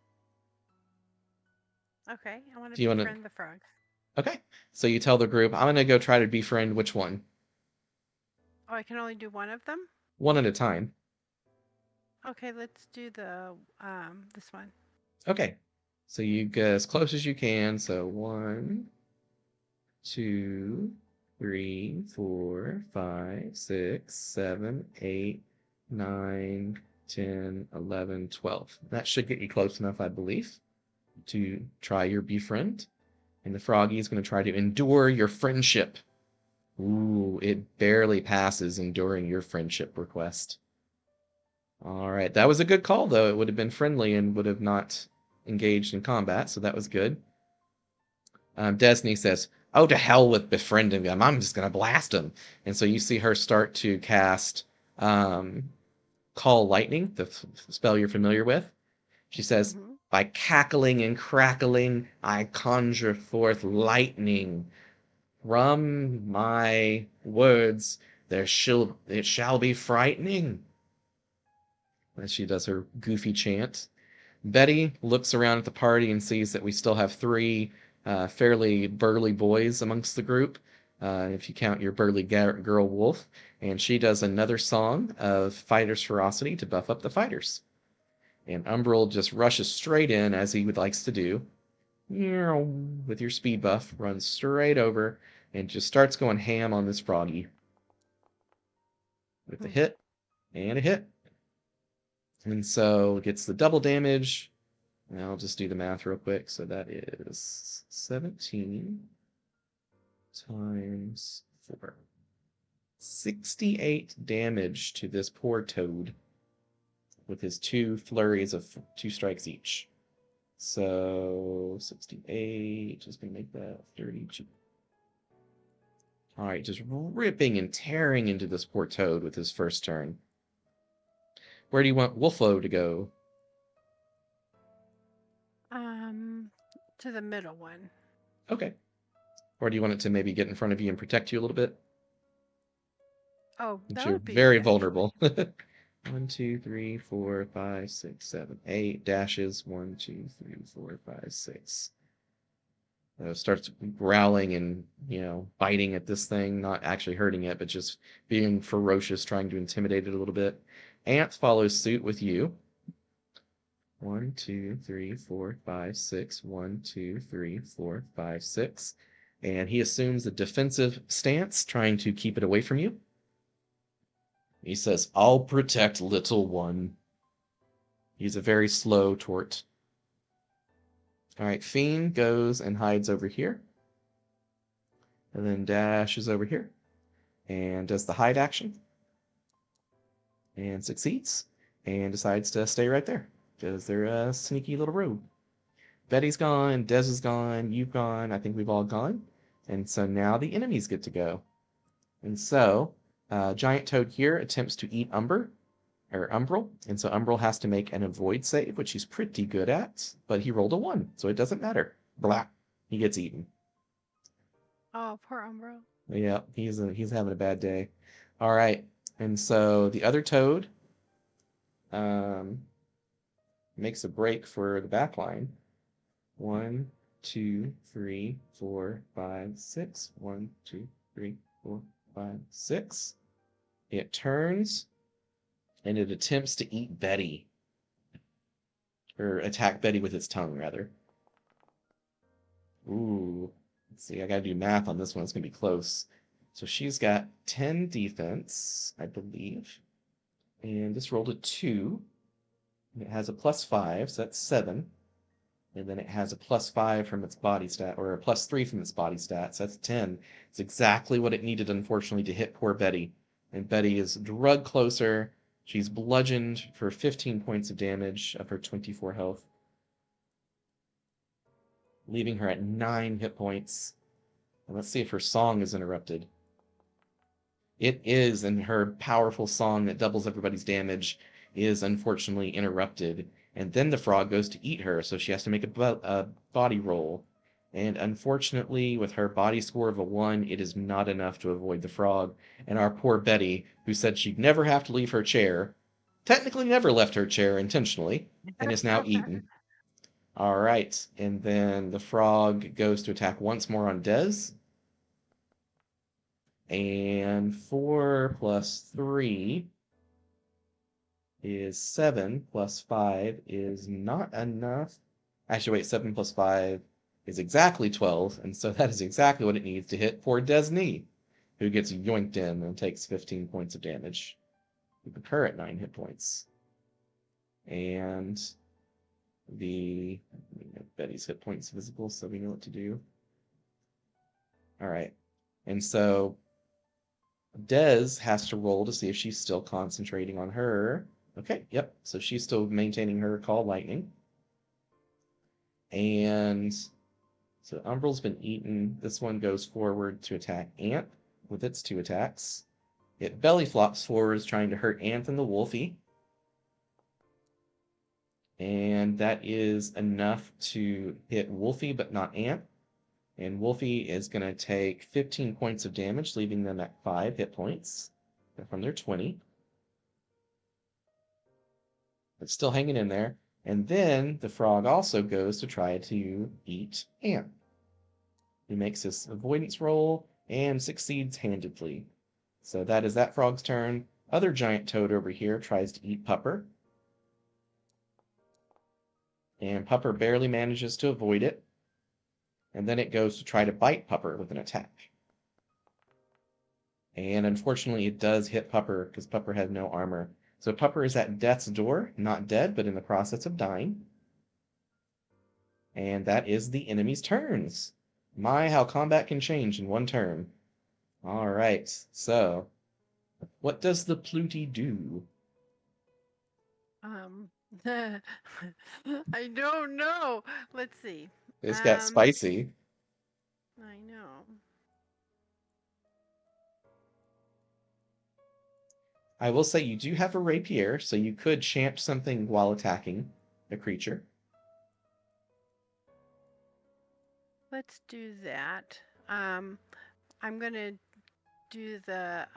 Okay, I want to Do you want to? befriend the frogs. Okay. So you tell the group, I'm gonna go try to befriend which one? Oh, I can only do one of them? One at a time. Okay, let's do the this one. Okay. So you get as close as you can. So 1, 2, 3, 4, 5, 6, 7, 8, 9, 10, 11, 12. That should get you close enough, I believe, to try your befriend. And the froggy is going to try to endure your friendship. Ooh, it barely passes enduring your friendship request. All right, that was a good call, though. It would have been friendly and would have not engaged in combat, so that was good. Desney says, oh, to hell with befriending them. I'm just going to blast them. And so you see her start to cast um, Call Lightning, the spell you're familiar with. She says, Mm-hmm. by cackling and crackling, I conjure forth lightning. From my words, it shall be frightening. As she does her goofy chant. Betty looks around at the party and sees that we still have three fairly burly boys amongst the group, if you count your burly girl wolf. And she does another song of Fighter's Ferocity to buff up the fighters. And Umbral just rushes straight in, as he would likes to do, with your speed buff, runs straight over and just starts going ham on this froggy with a hit and a hit. And so gets the double damage. And I'll just do the math real quick. So that is 17 times 4. 68 damage to this poor toad with his two flurries of 2 strikes each. So 68, just gonna make that 32. All right, just ripping and tearing into this poor toad with his first turn. Where do you want Wolfo to go? Um, to the middle one. Okay. Or do you want it to maybe get in front of you and protect you a little bit? Oh, Since that you're would be very good actually. vulnerable. 1, 2, 3, 4, 5, 6, 7, 8 dashes. 1, 2, 3, 4, 5, 6. Starts growling and, biting at this thing, not actually hurting it, but just being ferocious, trying to intimidate it a little bit. Ant follows suit with you. 1, 2, 3, 4, 5, 6. 1, 2, 3, 4, 5, 6. And he assumes a defensive stance, trying to keep it away from you. He says, I'll protect little one. He's a very slow tort. All right, Fiend goes and hides over here. And then Dash is over here. and does the hide action and succeeds and decides to stay right there because they're a sneaky little rogue. Betty's gone, Des is gone, you've gone, I think we've all gone. And so now the enemies get to go. And so Giant Toad here attempts to eat Umbral, and so Umbral has to make an avoid save, which he's pretty good at, but he rolled a 1, so it doesn't matter. Blah. He gets eaten. Oh, poor Umbro. Yeah, he's having a bad day. All right, and so the other Toad um, makes a break for the back line. 1, 2, 3, 4, 5, 6. 1, 2, 3, 4, 5, 6. It turns and it attempts to eat Betty, or attack Betty with its tongue, rather. Ooh, let's see. I gotta do math on this one. It's gonna be close. So she's got 10 defense, I believe, and this rolled a 2. And it has a +5, so that's 7. And then it has a +5 from its body stat, or a +3 from its body stat, so that's 10. It's exactly what it needed, unfortunately, to hit poor Betty. And Betty is drugged closer. She's bludgeoned for 15 points of damage of her 24 health, leaving her at 9 hit points. And let's see if her song is interrupted. It is, and her powerful song that doubles everybody's damage is unfortunately interrupted. And then the frog goes to eat her, so she has to make a body roll. And unfortunately, with her body score of a 1, it is not enough to avoid the frog. And our poor Betty, who said she'd never have to leave her chair, technically never left her chair intentionally, and is now eaten. All right, and then the frog goes to attack once more on Dez. And 4 plus 3 is 7, plus 5 is not enough. Actually, wait, 7 plus 5 is exactly 12, and so that is exactly what it needs to hit poor Desney, who gets yoinked in and takes 15 points of damage. We put her at 9 hit points. And Betty's hit points visible, so we know what to do. All right. And so Des has to roll to see if she's still concentrating on her. Okay, yep. So she's still maintaining her call lightning. And so Umbral's been eaten. This one goes forward to attack Ant with its 2 attacks. It belly flops forwards, trying to hurt Ant and the Wolfie. And that is enough to hit Wolfie, but not Ant. And Wolfie is going to take 15 points of damage, leaving them at 5 hit points from their 20. It's still hanging in there. And then the frog also goes to try to eat Ant. He makes his avoidance roll and succeeds handedly. So that is that frog's turn. Other giant toad over here tries to eat Pupper. And Pupper barely manages to avoid it. And then it goes to try to bite Pupper with an attack. And unfortunately, it does hit Pupper because Pupper has no armor. So Pupper is at death's door, not dead, but in the process of dying. And that is the enemy's turns. My, how combat can change in one turn. All right, so what does the Pluty do? Um, I don't know. Let's see. It's got Um, spicy. I know. I will say you do have a rapier, so you could champ something while attacking a creature. Let's do that. Um, I'm gonna do the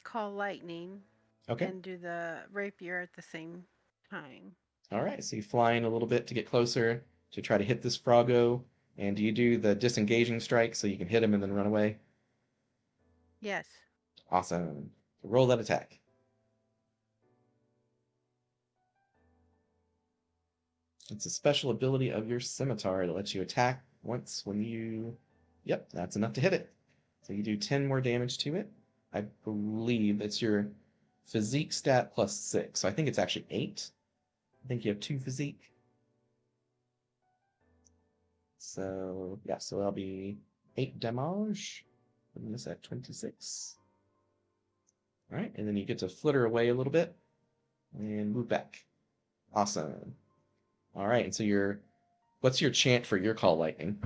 call lightning Okay. and do the rapier at the same time. All right, so you fly in a little bit to get closer to try to hit this Froggo. And do you do the disengaging strike so you can hit him and then run away? Yes. Awesome. Roll that attack. It's a special ability of your scimitar that lets you attack once when you... Yep, that's enough to hit it. So you do 10 more damage to it. I believe it's your physique stat plus 6. So I think it's actually 8. I think you have 2 physique. So, yeah, so that'll be 8 damage. Putting this at 26. All right, and then you get to flitter away a little bit and move back. Awesome. All right, and so what's your chant for your call lightning?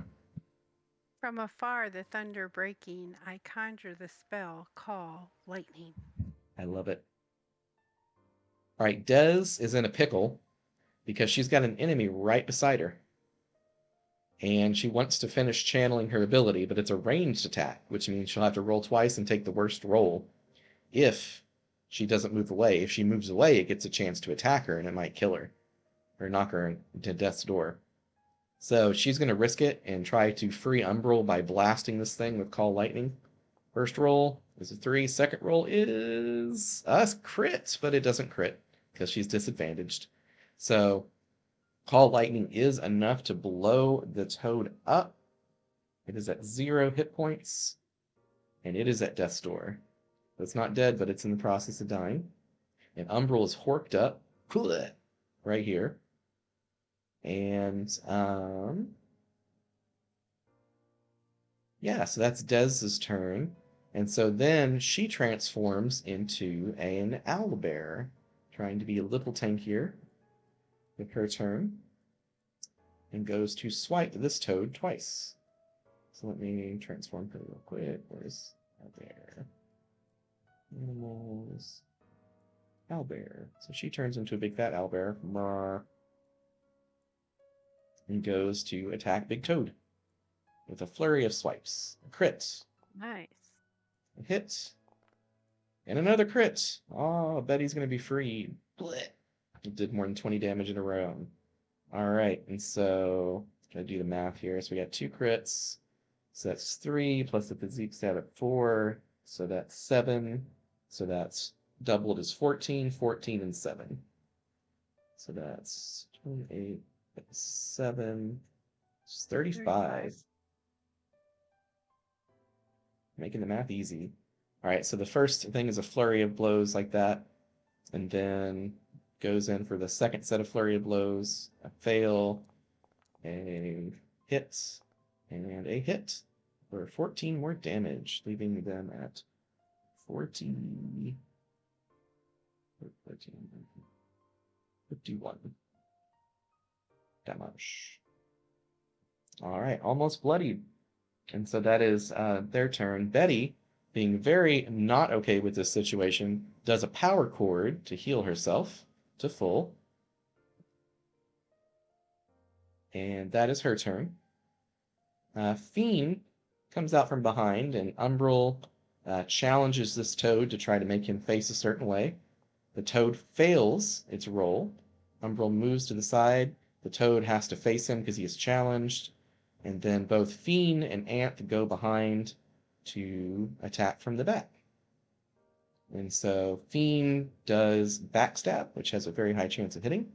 From afar, the thunder breaking, I conjure the spell, call lightning. I love it. All right, Des is in a pickle because she's got an enemy right beside her. And she wants to finish channeling her ability, but it's a ranged attack, which means she'll have to roll twice and take the worst roll if she doesn't move away. If she moves away, it gets a chance to attack her and it might kill her or knock her into death's door. So she's going to risk it and try to free Umbral by blasting this thing with Call Lightning. First roll is a 3. Second roll is a crit, but it doesn't crit because she's disadvantaged. So Call Lightning is enough to blow the toad up. It is at 0 hit points, and it is at death's door. So it's not dead, but it's in the process of dying. And Umbral is horked up right here. And yeah, so that's Dez's turn. And so then she transforms into an owlbear, trying to be a little tankier with her turn, and goes to swipe this toad twice. So let me transform her real quick. Where's owlbear? Animals. Owlbear. So she turns into a big fat owlbear. And goes to attack Big Toad with a flurry of swipes. A crit. Nice. A hit. And another crit. Oh, I bet he's going to be freed. Blech. He did more than 20 damage in a row. All right, and so gotta do the math here. So we got 2 crits. So that's 3 plus the physique stat at 4. So that's 7. So that's doubled is 14, 14, and 7. So that's 28, 7, it's 35. 35. Making the math easy. All right, so the first thing is a flurry of blows like that, and then goes in for the second set of flurry of blows. A fail, a hit, and a hit for 14 more damage, leaving them at 40, 14, 51 damage. All right, almost bloodied. And so that is their turn. Betty, being very not okay with this situation, does a power chord to heal herself to full. And that is her turn. Fiend comes out from behind, and Umbral challenges this toad to try to make him face a certain way. The toad fails its roll. Umbral moves to the side. The toad has to face him because he is challenged. And then both Fiend and Ant go behind to attack from the back. And so Fiend does backstab, which has a very high chance of hitting,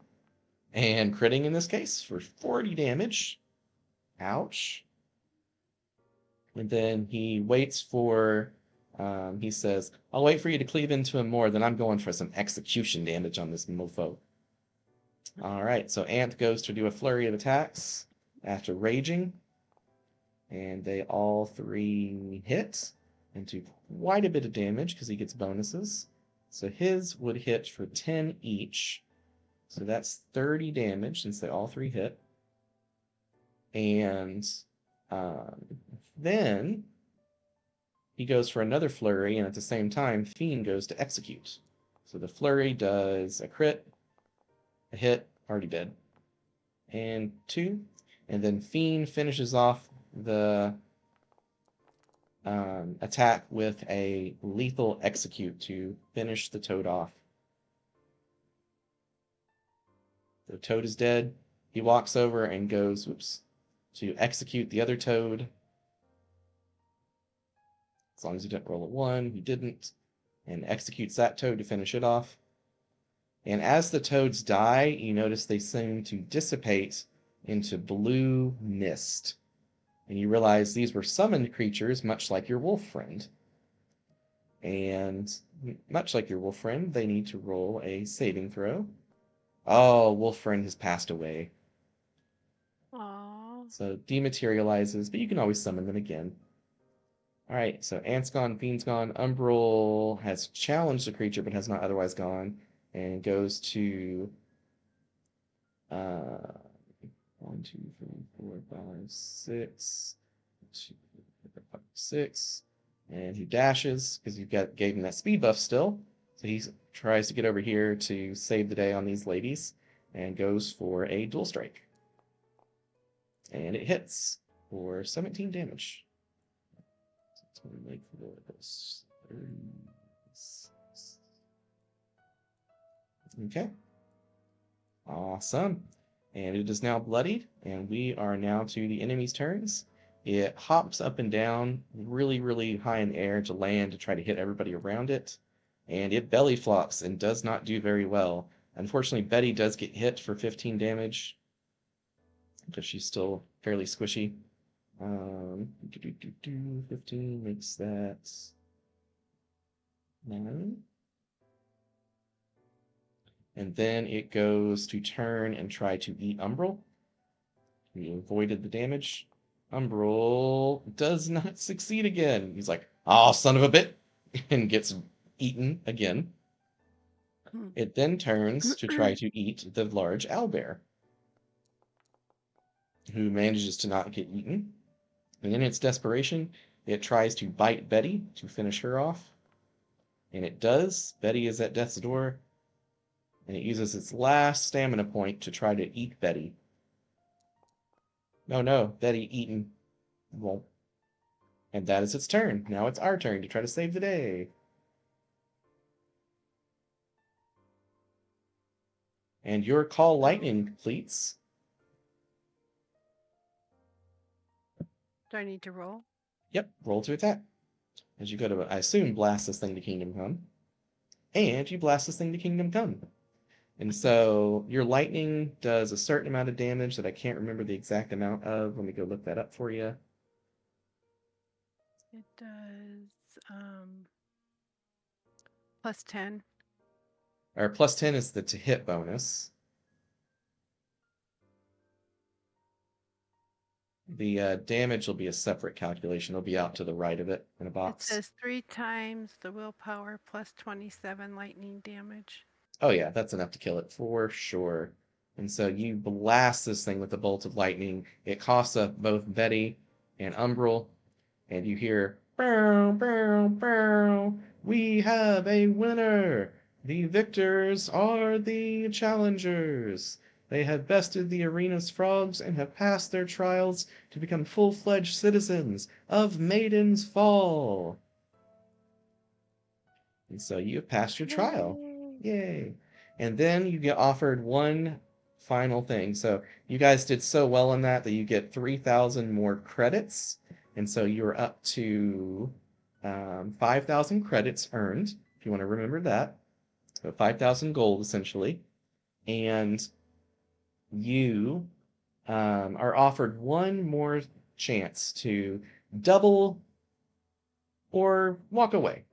and critting in this case for 40 damage. Ouch. And then he waits for, he says, I'll wait for you to cleave into him more, then I'm going for some execution damage on this mofo. All right, so Ant goes to do a flurry of attacks after raging, and they all 3 hit and do quite a bit of damage because he gets bonuses. So his would hit for 10 each, so that's 30 damage since they all 3 hit. And um, then he goes for another flurry, and at the same time, Fiend goes to execute. So the flurry does a crit, a hit, already dead, and 2. And then Fiend finishes off the attack with a lethal execute to finish the toad off. The toad is dead. He walks over and goes, whoops, to execute the other toad. As long as he didn't roll a 1, he didn't, and executes that toad to finish it off. And as the toads die, you notice they seem to dissipate into blue mist. And you realize these were summoned creatures, much like your wolf friend. And much like your wolf friend, they need to roll a saving throw. Oh, wolf friend has passed away. Aww. So dematerializes, but you can always summon them again. All right, so Ant's gone, Fiend's gone. Umbral has challenged the creature but has not otherwise gone, and goes to uh, 1, 2, 3, 4, 5, 6, 2, 4, 5, 6, and he dashes because gave him that speed buff still. So he tries to get over here to save the day on these ladies, and goes for a dual strike, and it hits for 17 damage. So it's going to make this 36. Okay, awesome. And it is now bloodied, and we are now to the enemy's turns. It hops up and down really, really high in the air to land to try to hit everybody around it. And it belly flops and does not do very well. Unfortunately, Betty does get hit for 15 damage because she's still fairly squishy. 15 makes that 9. And then it goes to turn and try to eat Umbral. We avoided the damage. Umbral does not succeed again. He's like, oh, son of a bit, and gets eaten again. It then turns to try to eat the large owlbear, who manages to not get eaten. And in its desperation, it tries to bite Betty to finish her off. And it does. Betty is at death's door, and it uses its last stamina point to try to eat Betty. No, no, Betty eaten. Won't. And that is its turn. Now it's our turn to try to save the day. And your call lightning completes. Do I need to roll? Yep, roll to attack. As you go to, I assume, blast this thing to Kingdom Come. And you blast this thing to Kingdom Come. And so your lightning does a certain amount of damage that I can't remember the exact amount of. Let me go look that up for you. It does plus 10. Or plus 10 is the to hit bonus. The damage will be a separate calculation. It'll be out to the right of it in a It box. says 3 times the willpower plus 27 lightning damage. Oh yeah, that's enough to kill it for sure. And so you blast this thing with a bolt of lightning. It coughs up both Betty and Umbral, and you hear, bow, bow, bow. We have a winner. The victors are the challengers. They have bested the arena's frogs and have passed their trials to become full-fledged citizens of Maiden's Fall. And so you have passed your trial. Yay! Yay. And then you get offered one final thing. So you guys did so well in that you get 3,000 more credits. And so you're up to 5,000 credits earned, if you want to remember that. So 5,000 gold, essentially. And you are offered one more chance to double or walk away.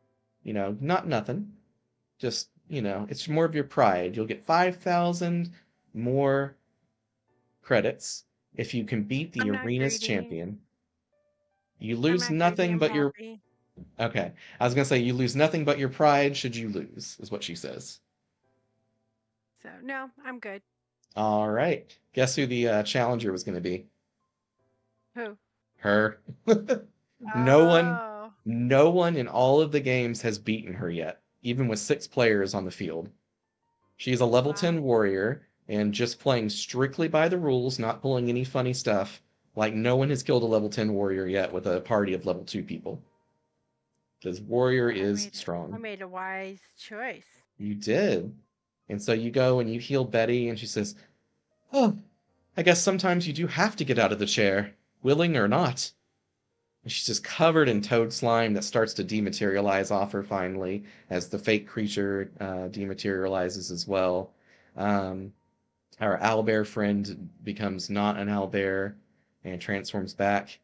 Not nothing. Just, it's more of your pride. You'll get 5,000 more credits if you can beat the I'm not arena's greedy. champion. You I'm lose not greedy. nothing I'm but your. happy. Okay. I was going to say, you lose nothing but your pride should you lose, is what she says. So, no, I'm good. All right. Guess who the challenger was going to be? Who? Her. No one, Oh, no one in all of the games has beaten her yet, even with 6 players on the field. She's a level wow. 10 warrior and just playing strictly by the rules, not pulling any funny stuff. Like no one has killed a level 10 warrior yet with a party of level 2 people. Because warrior So is I strong. made a wise choice. You did. And so you go and you heal Betty, and she says, oh, I guess sometimes you do have to get out of the chair, willing or not. And she's just covered in toad slime that starts to dematerialize off her finally, as the fake creature dematerializes as well. Um, our owlbear friend becomes not an owlbear and transforms back,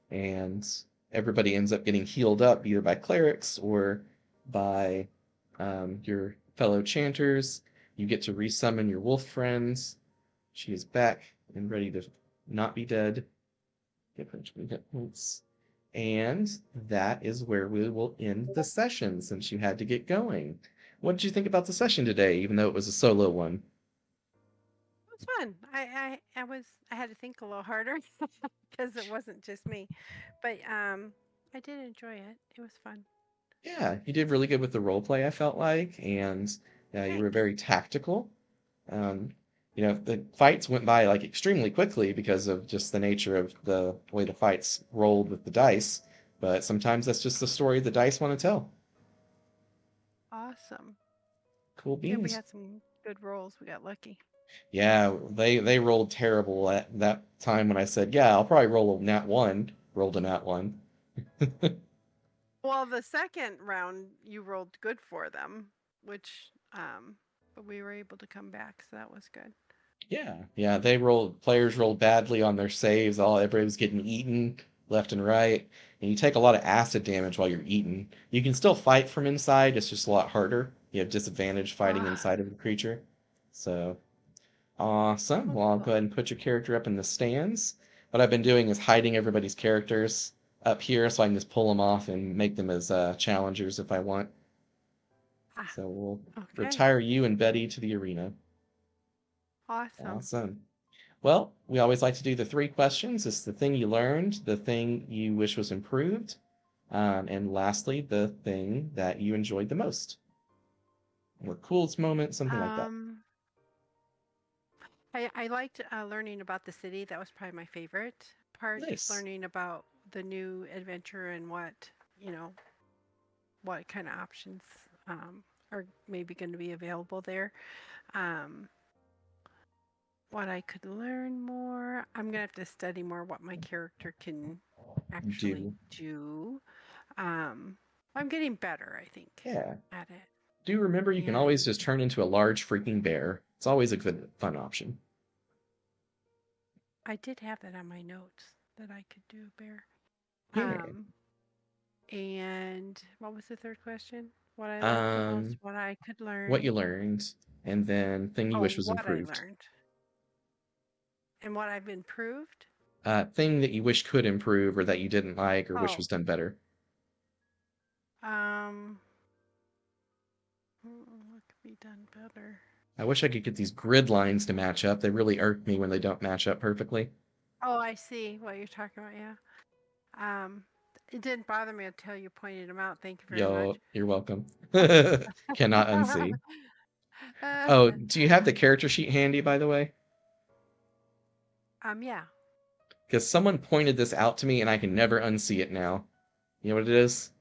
and everybody ends up getting healed up either by clerics or by your fellow chanters. You get to resummon your wolf friends. She is back and ready to not be dead. Get her 20 hit points. And that is where we will end the session since you had to get going. What did you think about the session today, even though it was a solo one? It was fun. I had to think a little harder because it wasn't just me, but I did enjoy it. It was fun. Yeah, you did really good with the role play, I felt like, and you were Thanks. very tactical. Um, the fights went by like extremely quickly because of just the nature of the way the fights rolled with the dice. But sometimes that's just the story the dice want to tell. Awesome. Cool Yeah, we beans. had some good rolls. We got lucky. Yeah, they rolled terrible at that time when I said, yeah, I'll probably roll a nat one. Rolled a nat one. Well, the second round you rolled good for them, which but we were able to come back, so that was good. Yeah, players rolled badly on their saves. Everybody was getting eaten left and right, and you take a lot of acid damage while you're eating. You can still fight from inside, it's just a lot harder. You have disadvantage fighting Ah, inside of the creature. So, awesome. oh, Well, I'll go cool. ahead and put your character up in the stands. What I've been doing is hiding everybody's characters up here so I can just pull them off and make them as challengers if I want. Ah, So we'll okay. retire you and Betty to the arena. Awesome. Awesome. Well, we always like to do the three questions. It's the thing you learned, the thing you wish was improved, and lastly, the thing that you enjoyed the most, or coolest moment, something like that. Um, I liked learning about the city. That was probably my favorite part. Just Nice. learning about the new adventure and you know, what kind of options are maybe going to be available there. Um, what I could learn more. I'm gonna have to study more what my character can actually Do. do. Um, I'm getting better, I think, Yeah. at it. Do remember you can always And just turn into a large freaking bear. It's always a good, fun option. I did have that on my notes that I could do bear. Yeah. Um, and what was the third question? What I liked the most, Um, what I could what you learn. learned, and then thing you Oh, wish was what I improved. learned and what I've improved. Thing that you wish could improve, or that you didn't like, or wish Oh, was done better. um, what could be done better? I wish I could get these grid lines to match up. They really irk me when they don't match up perfectly. Oh, I see what you're talking about. Yeah. Um, it didn't bother me until you pointed them out. Thank you very much. Yo, you're welcome. Cannot unsee. Oh, do you have the character sheet handy, by the way? Yeah. Because someone pointed this out to me and I can never unsee it now. You know what it is?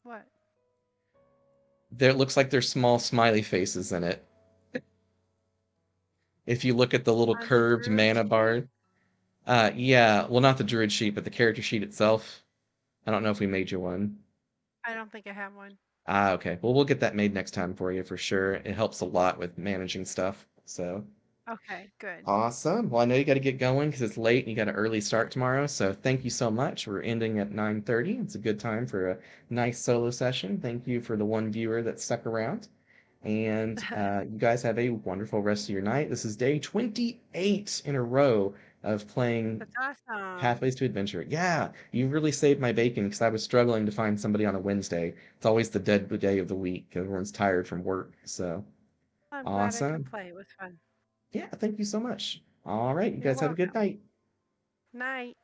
What? There it looks like there's small smiley faces in it. If you look at the little On the curved druid mana sheet? bar. Yeah, well, not the druid sheet, but the character sheet itself. I don't know if we made you one. I don't think I have one. Ah, okay. Well, we'll get that made next time for you for sure. It helps a lot with managing stuff. So, Okay, good. awesome. Well, I know you got to get going because it's late and you got an early start tomorrow. So, thank you so much. We're ending at 9:30. It's a good time for a nice solo session. Thank you for the one viewer that stuck around. And you guys have a wonderful rest of your night. This is day 28 in a row of playing That's awesome. Pathways to Adventure. Yeah, you really saved my bacon because I was struggling to find somebody on a Wednesday. It's always the dead day of the week. Everyone's tired from work. So I'm glad I could awesome. play. It was fun. Yeah, thank you so much. All right, you You're guys have a good welcome. night. Night.